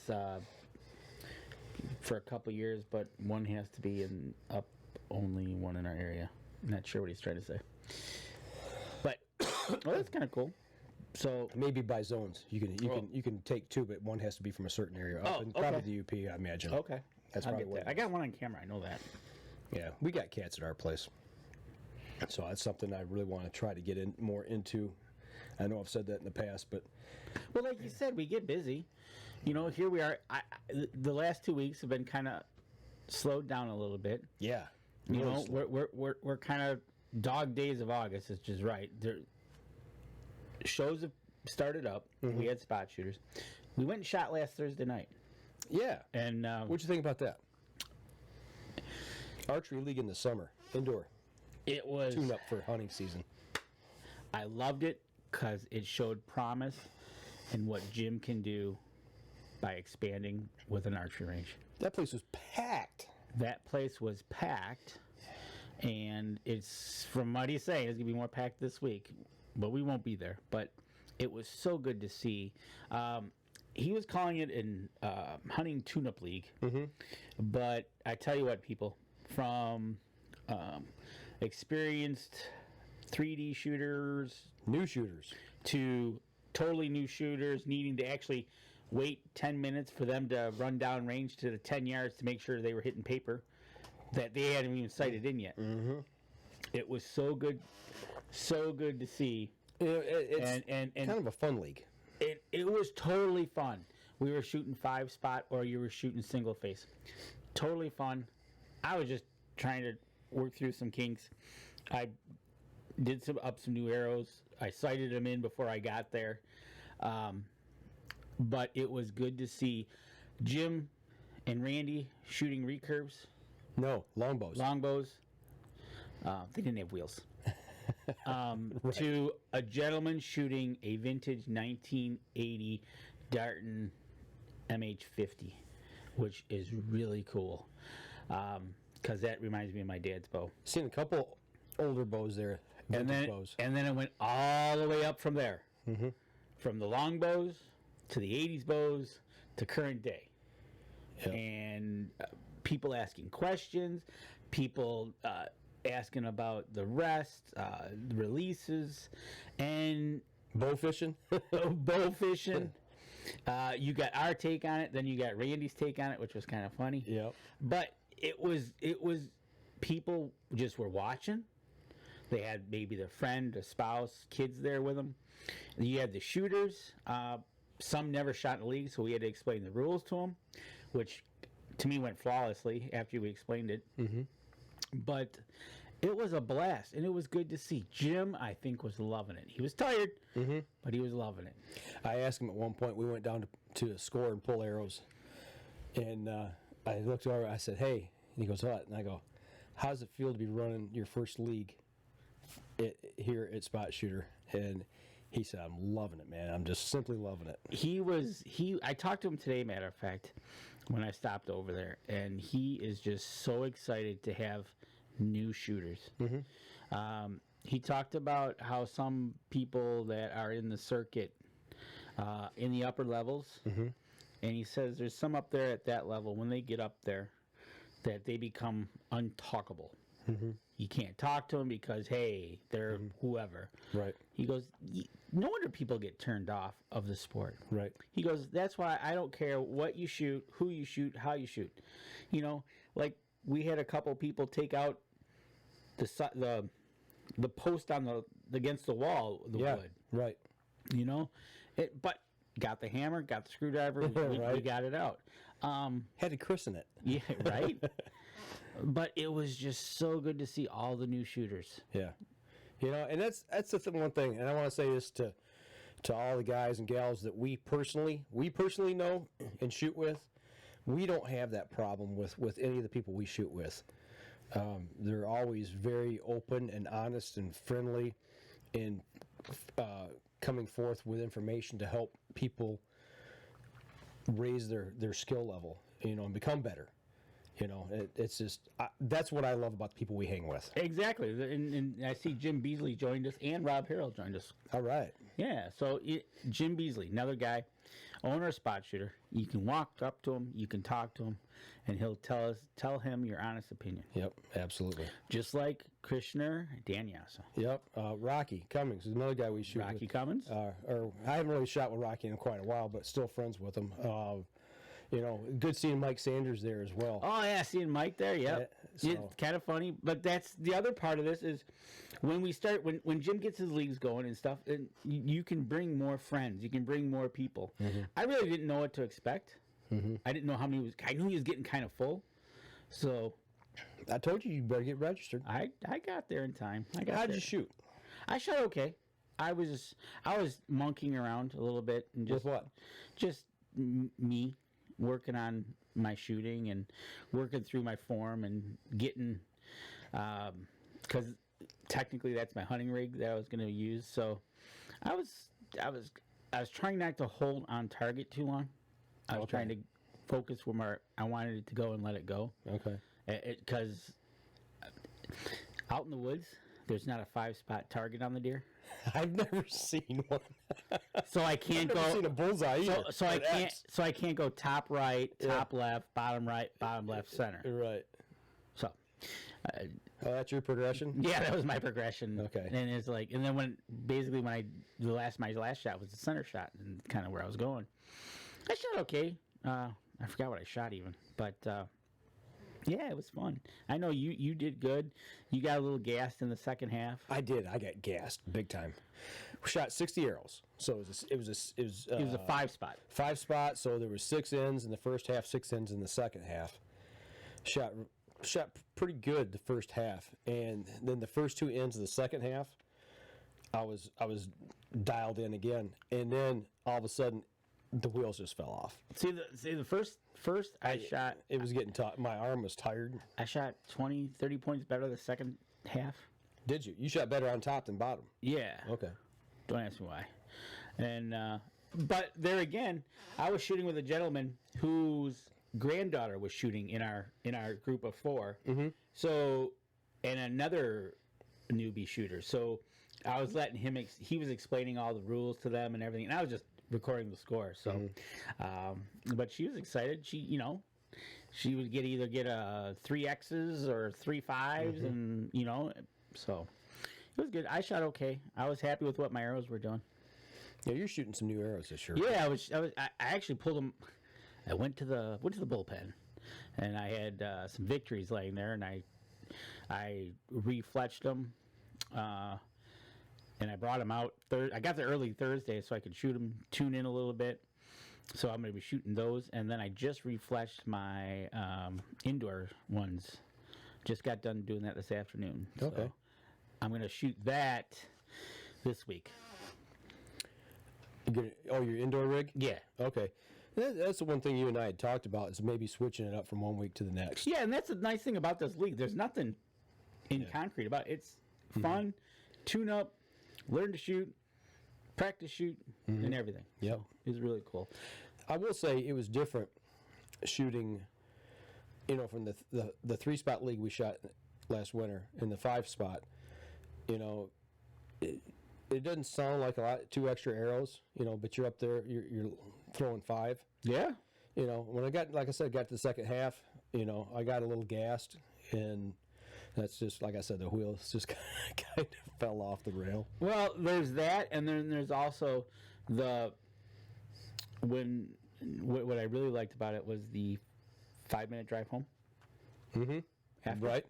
for a couple years, but one has to be only one in our area. I'm not sure what he's trying to say. But well, that's kind of cool. So Maybe by zones. You can take two, but one has to be from a certain area. Oh, And probably okay. the UP, I imagine. okay, That's I'll probably get what that. it I is. got one on camera. I know that. Yeah, we got cats at our place. So that's something I really want to try to get more into. I know I've said that in the past, but Well, like you said, we get busy. You know, here we are. The last 2 weeks have been kind of slowed down a little bit. yeah. You know, we're kind of dog days of August, which is right. Shows have started up. We had spot shooters. We went and shot last Thursday night, Yeah. and What'd you think about that? Archery league in the summer, indoor, it was. tune up for hunting season. I loved it because it showed promise in what Jim can do by expanding with an archery range. That place was packed. That place was packed, and it's from what he's saying, it's gonna be more packed this week, but we won't be there. But it was so good to see. He was calling it an hunting tune-up league, but I tell you what, people, from experienced 3D shooters New shooters. to totally new shooters needing to actually wait 10 minutes for them to run down range to the 10 yards to make sure they were hitting paper that they hadn't even sighted in yet. It was so good to see. You know, it's And kind of a fun league. it was totally fun. We were shooting 5-spot or you were shooting single face. Totally fun. I was just trying to work through some kinks. I did some new arrows. I sighted them in before I got there. But it was good to see Jim and Randy shooting recurves, No, longbows. longbows. They didn't have wheels. To a gentleman shooting a vintage 1980 Darton MH50, which is really cool. Because that reminds me of my dad's bow. Seen a couple older bows there. And Vintage then, bows. and then it went all the way up from there. From the long bows to the 80s bows to current day. Yeah. And people asking questions, people asking about the rest, the releases, and Bow fishing. bow fishing. You got our take on it, then you got Randy's take on it, which was kind of funny. Yep. But it was people just were watching. They had maybe their friend, a spouse, kids there with them. You had the shooters. Some never shot in the league, so we had to explain the rules to them, which to me went flawlessly after we explained it. But it was a blast, and it was good to see. Jim, I think, was loving it. He was tired, but he was loving it. I asked him at one point, we went down to score and pull arrows. And I looked over, I said, hey. And he goes, what? And I go, how does it feel to be running your first league here at Spot Shooter? And he said, I'm loving it, man. I'm just simply loving it. I talked to him today, matter of fact, when I stopped over there, and he is just so excited to have new shooters. He talked about how some people that are in the circuit, in the upper levels, and he says there's some up there at that level, when they get up there, that they become untalkable. You can't talk to them because, hey, they're whoever. Right. He goes, no wonder people get turned off of the sport. Right. He goes, that's why I don't care what you shoot, who you shoot, how you shoot. You know, like we had a couple people take out the post on the against the wall, the wood. Right. You know, but got the hammer, got the screwdriver, we Right. got it out. Had to christen it. Yeah, right. But it was just so good to see all the new shooters. Yeah. You know, and that's the one thing, and I want to say this to all the guys and gals that we personally know and shoot with, we don't have that problem with any of the people we shoot with. They're always very open and honest and friendly, and coming forth with information to help people raise their skill level, and become better. It's just that's what I love about the people we hang with. Exactly. And I see Jim Beasley joined us, and Rob Harrell joined us. All right. Yeah, so Jim Beasley, another guy, owner of Spot Shooter. You can walk up to him, you can talk to him, and he'll tell him your honest opinion. Yep, absolutely. Just like Krishner Danyasa. Yep. Rocky Cummings is another guy we shoot with. Rocky Cummings? Or I haven't really shot with Rocky in quite a while, but still friends with him. Good seeing Mike Sanders there as well. Oh, yeah, seeing Mike there, yep. Yeah, It's kind of funny, but that's the other part of this is when we start, when Jim gets his leagues going and stuff, and you can bring more friends, you can bring more people. Mm-hmm. I really didn't know what to expect. Mm-hmm. I didn't know how many I knew he was getting kind of full. So I told you better get registered. I got there in time. How'd you shoot? I shot okay. I was monkeying around a little bit and just With what? Just me working on my shooting and working through my form and getting, because technically that's my hunting rig that I was going to use. So I was trying not to hold on target too long. I was trying to focus where I wanted it to go and let it go. Okay. Because out in the woods, there's not a 5-spot target on the deer. I've never seen one. So I can't I've go. never seen a bullseye either. So I can't. So I can't go top right, top left, bottom right, bottom left, center. Right. So. That's your progression? Yeah, that was my progression. Okay. And it's like, and then my last shot was the center shot, and kind of where I was going. I shot okay. I forgot what I shot even, but yeah, it was fun. I know you did good. You got a little gassed in the second half. I did. I got gassed big time. We shot 60 arrows, so it was a 5-spot. 5-spot. So there was 6 ends in the first half, 6 ends in the second half. Shot pretty good the first half, and then the first 2 ends of the second half, I was dialed in again, and then all of a sudden, the wheels just fell off. See the first I shot. It was getting tough. My arm was tired. I shot 20, 30 points better the second half. Did you? You shot better on top than bottom. Yeah. Okay. Don't ask me why. And but there again, I was shooting with a gentleman whose granddaughter was shooting in our group of 4. Mm-hmm. So, and another newbie shooter. So I was letting him. He was explaining all the rules to them and everything, and I was just recording the score. So, but she was excited. She would either get a 3 X's or 3 5s, and so it was good. I shot okay. I was happy with what my arrows were doing. Yeah, you're shooting some new arrows this year. Yeah, I actually pulled them. I went to the bullpen, and I had some victories laying there, and I refletched them, and I brought them out. I got there early Thursday so I could shoot them, tune in a little bit. So I'm going to be shooting those, and then I just refletched my indoor ones. Just got done doing that this afternoon. Okay. So I'm going to shoot that this week. Your indoor rig? Yeah. Okay. That's the one thing you and I had talked about, is maybe switching it up from one week to the next. Yeah, and that's the nice thing about this league. There's nothing in concrete about it. It's fun, tune up, learn to shoot, practice shoot, and everything. Yep. So it was really cool. I will say it was different shooting, from the 3-spot league we shot last winter and the 5-spot. It doesn't sound like a lot, 2 extra arrows, but you're up there, you're throwing 5. Yeah. When I got to the second half, I got a little gassed, and that's just, like I said, the wheels just kind of fell off the rail. Well, there's that, and then there's also what I really liked about it was the 5-minute drive home. Mm-hmm. Right.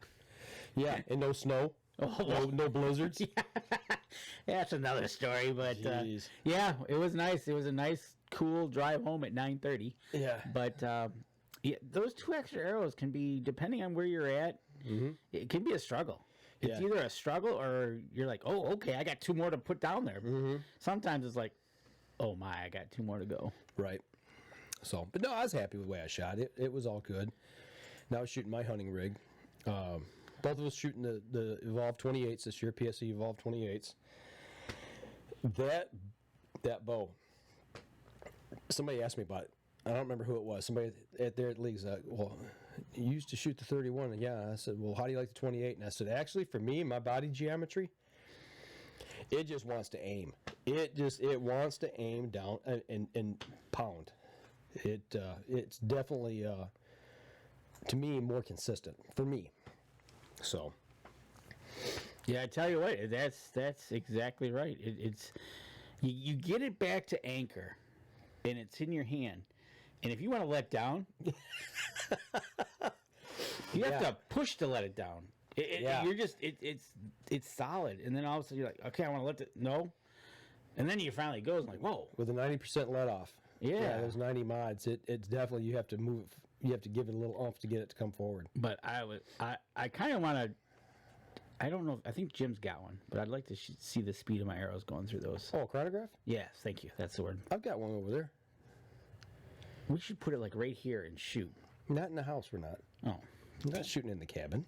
Yeah, and no snow. No blizzards. That's another story, but Jeez. yeah, it was nice. It was a nice, cool drive home at 9:30. Yeah. But those 2 extra arrows can be, depending on where you're at, it can be a struggle. It's either a struggle or you're like, oh, okay, I got 2 more to put down there. Sometimes it's like, oh my, I got 2 more to go. Right. So, but no, I was happy with the way I shot it. It was all good. Now I was shooting my hunting rig. Both of us shooting the Evolve 28s this year, PSE Evolve 28s. That bow. Somebody asked me about it. I don't remember who it was. Somebody at their league's like, well, you used to shoot the 31. And yeah, I said, well, how do you like the 28? And I said, actually, for me, my body geometry, it just wants to aim. It wants to aim down and pound. It's definitely, to me, more consistent for me. So. Yeah, I tell you what, that's exactly right. It's you get it back to anchor, and it's in your hand. And if you want to let down, you have to push to let it down. You're just it's solid, and then all of a sudden you're like, okay, I want to let it no, and then you finally goes and like, whoa, with a 90% let off. Yeah, those 90 mods. It's definitely you have to move. You have to give it a little oomph to get it to come forward. But I kind of want to. I don't know. I think Jim's got one, but I'd like to see the speed of my arrows going through those. Oh, a chronograph? Yes, thank you. That's the word. I've got one over there. We should put it like right here and shoot. Not in the house, we're not. Oh. We're not shooting in the cabin.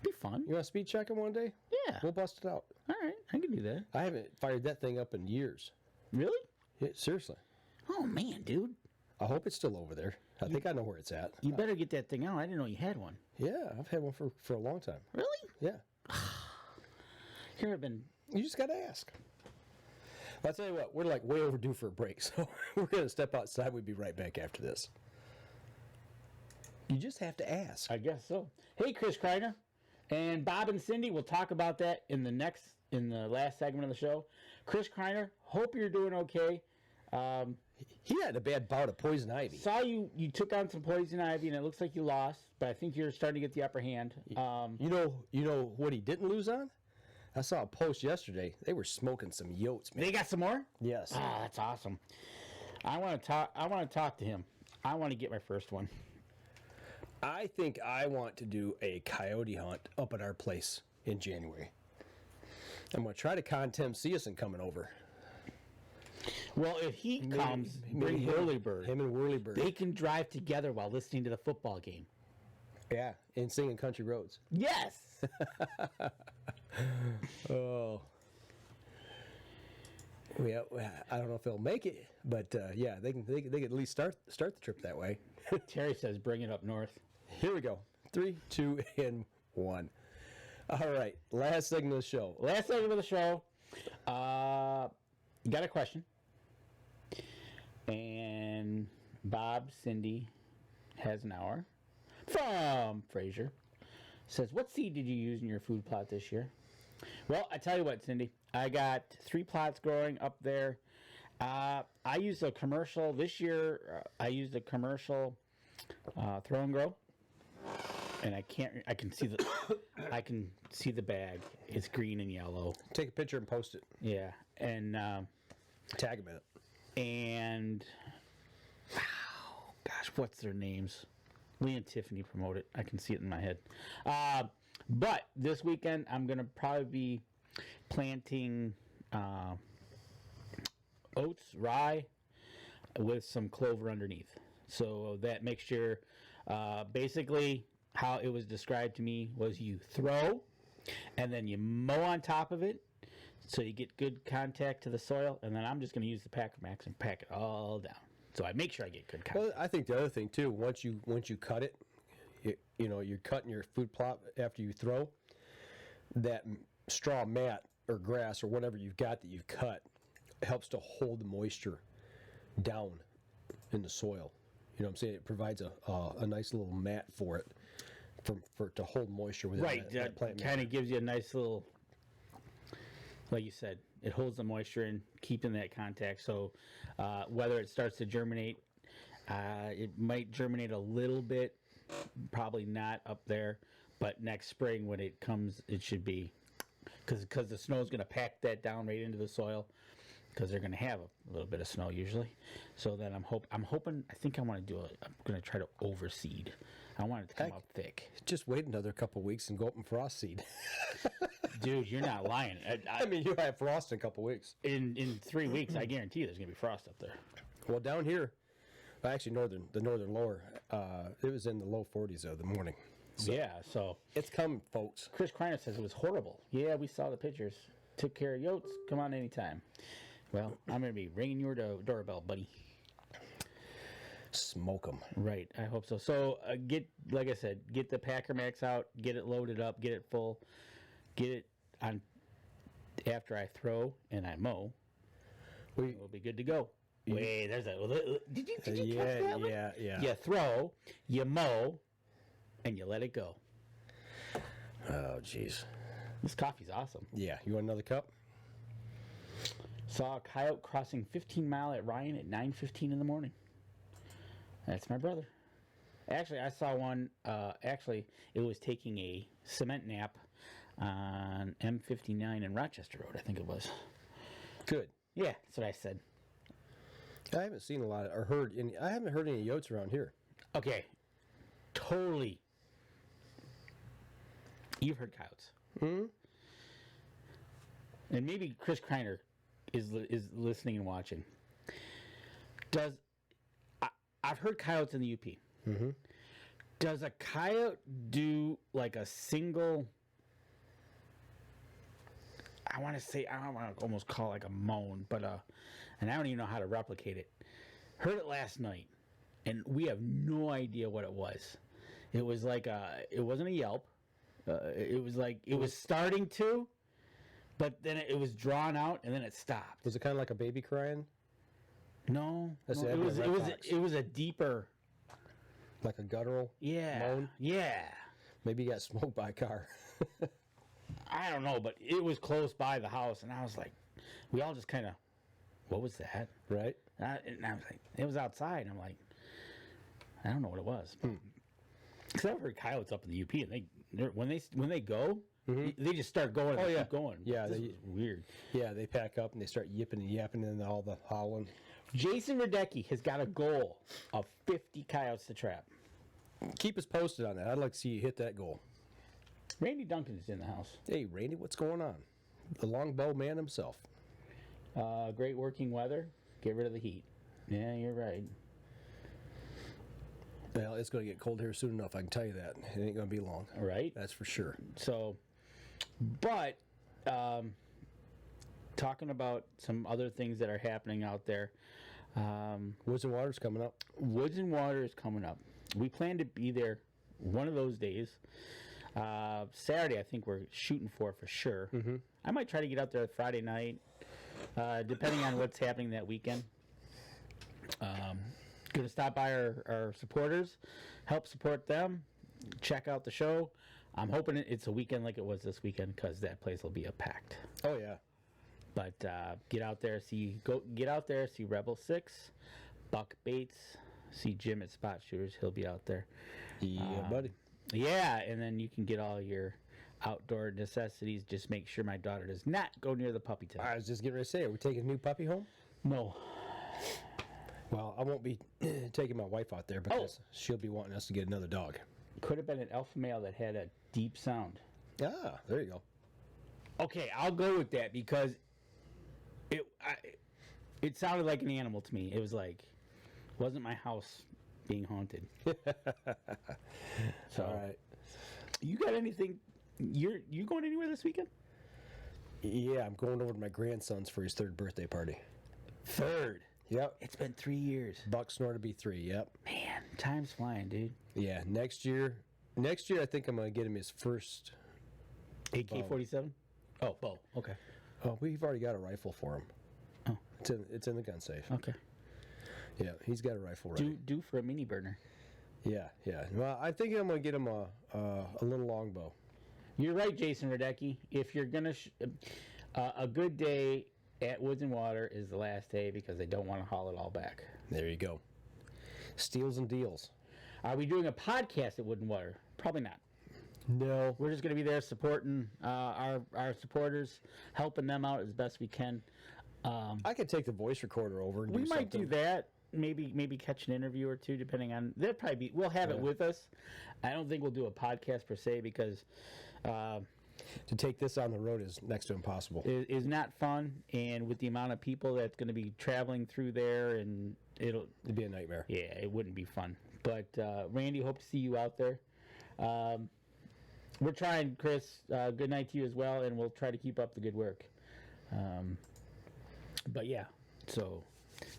Be fun. You want to speed check it one day? Yeah. We'll bust it out. All right, I can do that. I haven't fired that thing up in years. Really? Yeah, seriously. Oh, man, dude. I hope it's still over there. I think I know where it's at. You better get that thing out. I didn't know you had one. Yeah, I've had one for a long time. Really? Yeah. Here I've been. You just got to ask. I'll tell you what, we're like way overdue for a break, so we're going to step outside. We'll be right back after this. You just have to ask. I guess so. Hey, Chris Kreiner and Bob and Cindy, we'll talk about that in the last segment of the show. Chris Kreiner, hope you're doing okay. He had a bad bout of poison ivy. Saw you took on some poison ivy, and it looks like you lost, but I think you're starting to get the upper hand. You know what he didn't lose on? I saw a post yesterday. They were smoking some yotes, man. They got some more? Yes. Ah, that's awesome. I want to talk to him. I want to get my first one. I think I want to do a coyote hunt up at our place in January. I'm going to try to con Tim Season coming over. Well, if he comes, bring Whirlybird. Him and Whirlybird. They can drive together while listening to the football game. Yeah, and singing country roads. Yes. Oh. Yeah, I don't know if they'll make it, but yeah, they can at least start the trip that way. Terry says, "Bring it up north." Here we go. 3, 2, and 1. All right, last segment of the show. Got a question, and Bob Cindy has an hour from Fraser. Says, what seed did you use in your food plot this year? Well, I tell you what, Cindy, I got 3 plots growing up there. I used a commercial this year. I used a commercial throw and grow, and I can see the bag. It's green and yellow. Take a picture and post it. Yeah, and tag them in it. And gosh, what's their names? Lee and Tiffany promote it. I can see it in my head. But this weekend, I'm going to probably be planting oats, rye, with some clover underneath. So that mixture, basically how it was described to me was you throw, and then you mow on top of it, so you get good contact to the soil, and then I'm just going to use the Packer Max and pack it all down. So I make sure I get good contact. Well, I think the other thing too, once you cut it, you're cutting your food plot after you throw, that straw mat or grass or whatever you've got that you've cut helps to hold the moisture down in the soil. You know what I'm saying? It provides a nice little mat for it, for to hold moisture within right. that plant. Kind of gives you a nice little, like you said, it holds the moisture in, keeping that contact. So whether it starts to germinate, it might germinate a little bit, probably not up there, but next spring when it comes, it should be, because the snow is going to pack that down right into the soil. because they're going to have a little bit of snow usually. So then I'm hoping. I think I want to do it. I'm going to try to overseed. I want it to come Heck. up thick. Just wait another couple weeks and go up in frost seed. Dude, you're not lying. I mean, you'll have frost in a couple weeks. In 3 weeks, I guarantee there's going to be frost up there. Well, down here, actually the northern lower, it was in the low 40s of the morning. So Yeah, so it's coming, folks. Chris Kreiner says it was horrible. Yeah, we saw the pictures. Took care of Yotes. Come on anytime. Well, I'm going to be ringing your doorbell, buddy. Smoke them. Right, I hope so. So like I said, get the Packer Max out, get it loaded up, get it full, get it on after I throw and I mow. We'll be good to go. Wait, there's a. Did you catch that one? Yeah. You throw, you mow, and you let it go. Oh, jeez. This coffee's awesome. Yeah, you want another cup? Saw a coyote crossing 15 Mile at Ryan at 9:15 in the morning. That's my brother. Actually, I saw one. Actually, it was taking a cement nap on M59 in Rochester Road, I think it was. Good. Yeah, that's what I said. I haven't seen a lot of, or heard any. I haven't heard any yotes around here. Okay, totally. You've heard coyotes. Hmm. And maybe Chris Kreiner is listening and watching. I've heard coyotes in the UP. Mm-hmm. Does a coyote do like a single? I want to almost call it like a moan, but and I don't even know how to replicate it. Heard it last night, and we have no idea what it was. It was like it wasn't a yelp. It was like it was starting to, but then it was drawn out and then it stopped. Was it kind of like a baby crying? No, That's no, it it was a deeper. Like a guttural moan? Yeah. Maybe you got smoked by a car. I don't know, but it was close by the house, and I was like, we all just kind of, what was that? Right? And I was like, it was outside. And I'm like, I don't know what it was. Because I've heard coyotes up in the UP, and when they go, they just start going. And keep going. Yeah, This is weird. Yeah, they pack up and they start yipping and yapping and all the howling. Jason Radecki has got a goal of 50 coyotes to trap. Keep us posted on that. I'd like to see you hit that goal. Randy Duncan is in the house. Hey, Randy, what's going on? The longbow man himself. Great working weather. Get rid of the heat. Yeah, you're right. Well, it's going to get cold here soon enough. I can tell you that. It ain't going to be long. Right? That's for sure. So, but talking about some other things that are happening out there. Woods and Water's coming up. Woods and Water is coming up. We plan to be there one of those days. Saturday, I think we're shooting for sure. Mm-hmm. I might try to get out there Friday night, depending on what's happening that weekend. Going to stop by our supporters, help support them, check out the show. I'm hoping it's a weekend like it was this weekend because that place will be packed. Oh, yeah. But get out there, see Rebel 6, Buck Bates, see Jim at Spot Shooters. He'll be out there. Yeah, buddy. Yeah, and then you can get all your outdoor necessities. Just make sure my daughter does not go near the puppy tent. I was just getting ready to say, are we taking a new puppy home? No. Well, I won't be taking my wife out there because she'll be wanting us to get another dog. Could have been an alpha male that had a deep sound. Ah, there you go. Okay, I'll go with that because it sounded like an animal to me. It was like, wasn't my house being haunted. So, all right. You got anything? You going anywhere this weekend? Yeah, I'm going over to my grandson's for his 3rd birthday party. 3rd. Yep. It's been 3 years. Buck snore to be 3. Yep. Man, time's flying, dude. Yeah. Next year, I think I'm gonna get him his first AK-47. Oh, bow. Okay. Oh, we've already got a rifle for him. Oh. It's in the gun safe. Okay. Yeah, he's got a rifle ready. Do for a mini burner. Yeah. Well, I think I'm gonna get him a little longbow. You're right, Jason Radecki. If you're gonna, a good day at Woods and Water is the last day because they don't want to haul it all back. There you go. Steals and deals. Are we doing a podcast at Wood and Water? Probably not. No. We're just going to be there supporting our supporters, helping them out as best we can. I could take the voice recorder over and We do might something. do that. Maybe catch an interview or two, depending on. They'll probably be. We'll have it Yeah. with us. I don't think we'll do a podcast per se because To take this on the road is next to impossible. it is not fun, and with the amount of people that's going to be traveling through there, and It'd be a nightmare. yeah, it wouldn't be fun. But Randy, hope to see you out there. We're trying, Chris. Good night to you as well, and we'll try to keep up the good work. But yeah, so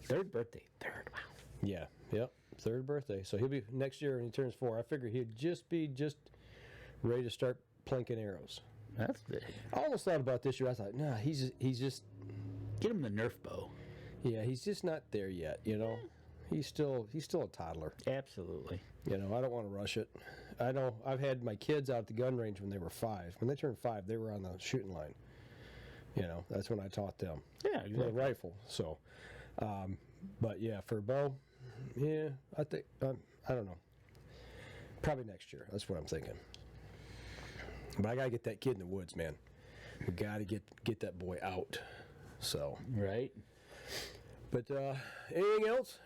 third birthday, third. Wow. Yeah. Yep. Third birthday. So he'll be next year when he turns 4. I figure he'd be ready to start plinking arrows. That's big. I almost thought about this year. I thought, nah, he's just Get him the Nerf bow. yeah, he's just not there yet. You know, he's still a toddler. Absolutely. You know, I don't want to rush it. I know I've had my kids out at the gun range when they were 5. When they turned 5, they were on the shooting line. You know, that's when I taught them Yeah, with a rifle. So, but yeah, for a bow, yeah, I think I don't know. Probably next year. That's what I'm thinking. But I gotta get that kid in the woods, man. We gotta get that boy out. So, Right. but anything else?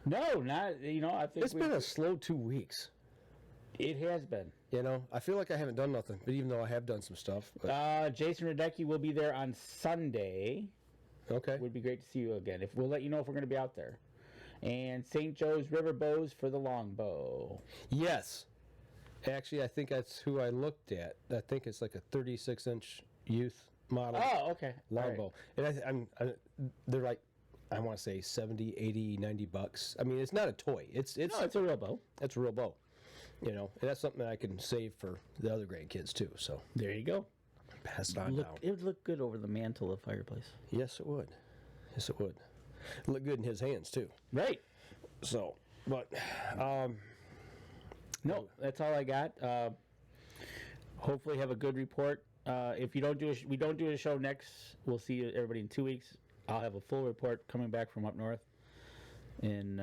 No, not. I think It's been a slow 2 weeks. It has been. You know, I feel like I haven't done nothing, but even though I have done some stuff. But, Jason Radecki will be there on Sunday. okay. Would be great to see you again. If we'll let you know if we're going to be out there. And St. Joe's River Bows for the longbow. Yes. Actually, I think that's who I looked at. I think it's like a 36-inch youth model Oh, okay. longbow. And they're like, I want to say 70, 80, 90 bucks. I mean, it's not a toy. It's No, it's a real bow. a real bow. You know, and that's something that I can save for the other grandkids too. So There you go. pass it on down. It would look good over the mantle of fireplace. Yes, it would. Yes, it would. Look good in his hands too. Right. So, but No, that's all I got. Hopefully, have a good report. If we don't do a show next, we'll see everybody in 2 weeks. I'll have a full report coming back from up north. And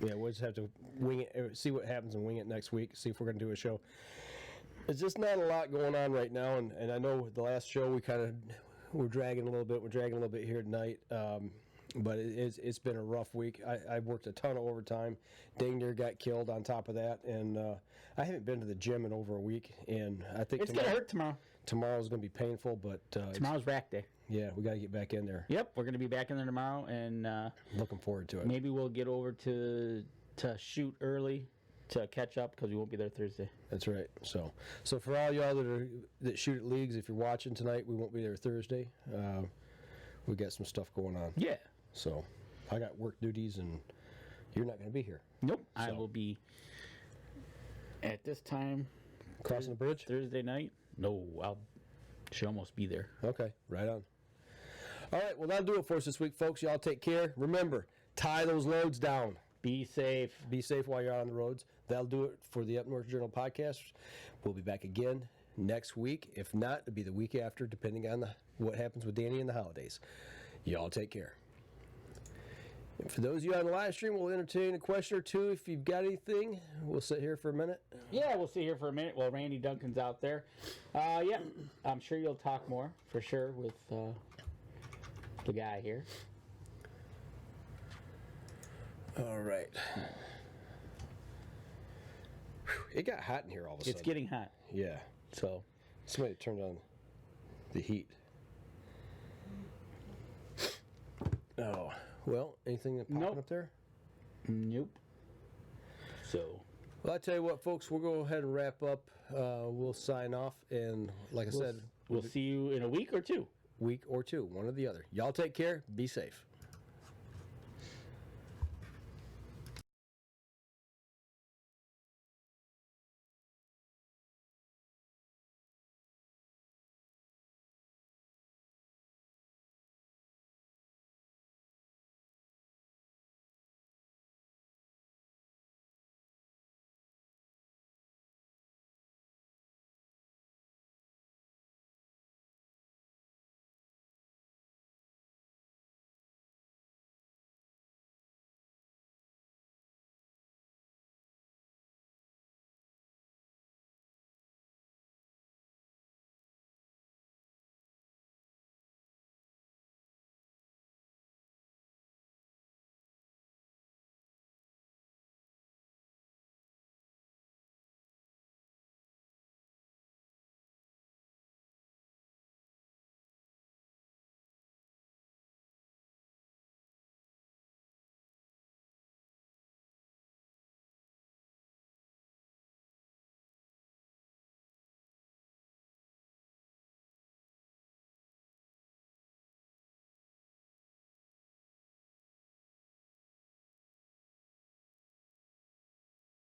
yeah, we'll just have to wing it, see what happens and wing it next week, see if we're going to do a show. It's just not a lot going on right now, and I know the last show we're dragging a little bit. We're dragging a little bit here tonight, but it's been a rough week. I worked a ton of overtime. Dang near got killed on top of that, and I haven't been to the gym in over a week, and I think it's going to hurt tomorrow. tomorrow's going to be painful, but Tomorrow's rack day. yeah, we got to get back in there. Yep, we're going to be back in there tomorrow, and Looking forward to it. maybe we'll get over to shoot early to catch up because we won't be there Thursday. That's right. So for all y'all that shoot at leagues, if you're watching tonight, we won't be there Thursday. We got some stuff going on. Yeah. So I got work duties, and you're not going to be here. Nope. I So. will be at this time Crossing the bridge? Thursday night. No, should almost be there. Okay, right on. All right, well, that'll do it for us this week, folks. Y'all take care. Remember, tie those loads down. Be safe. Be safe while you're on the roads. That'll do it for the Up North Journal podcast. We'll be back again next week. If not, it'll be the week after, depending on what happens with Danny and the holidays. Y'all take care. And for those of you on the live stream, we'll entertain a question or two. If you've got anything, we'll sit here for a minute. Yeah, we'll sit here for a minute while Randy Duncan's out there. Yeah, I'm sure you'll talk more for sure with the guy here. All right. Whew, it got hot in here all of a sudden. It's getting hot, Yeah. so Somebody turned on the heat. Oh, well, anything popping Nope. up there? nope. So Well, I tell you what, folks, we'll go ahead and wrap up. We'll sign off, and like I said, we'll see you in a week or two. week or two, one or the other. Y'all take care. Be safe.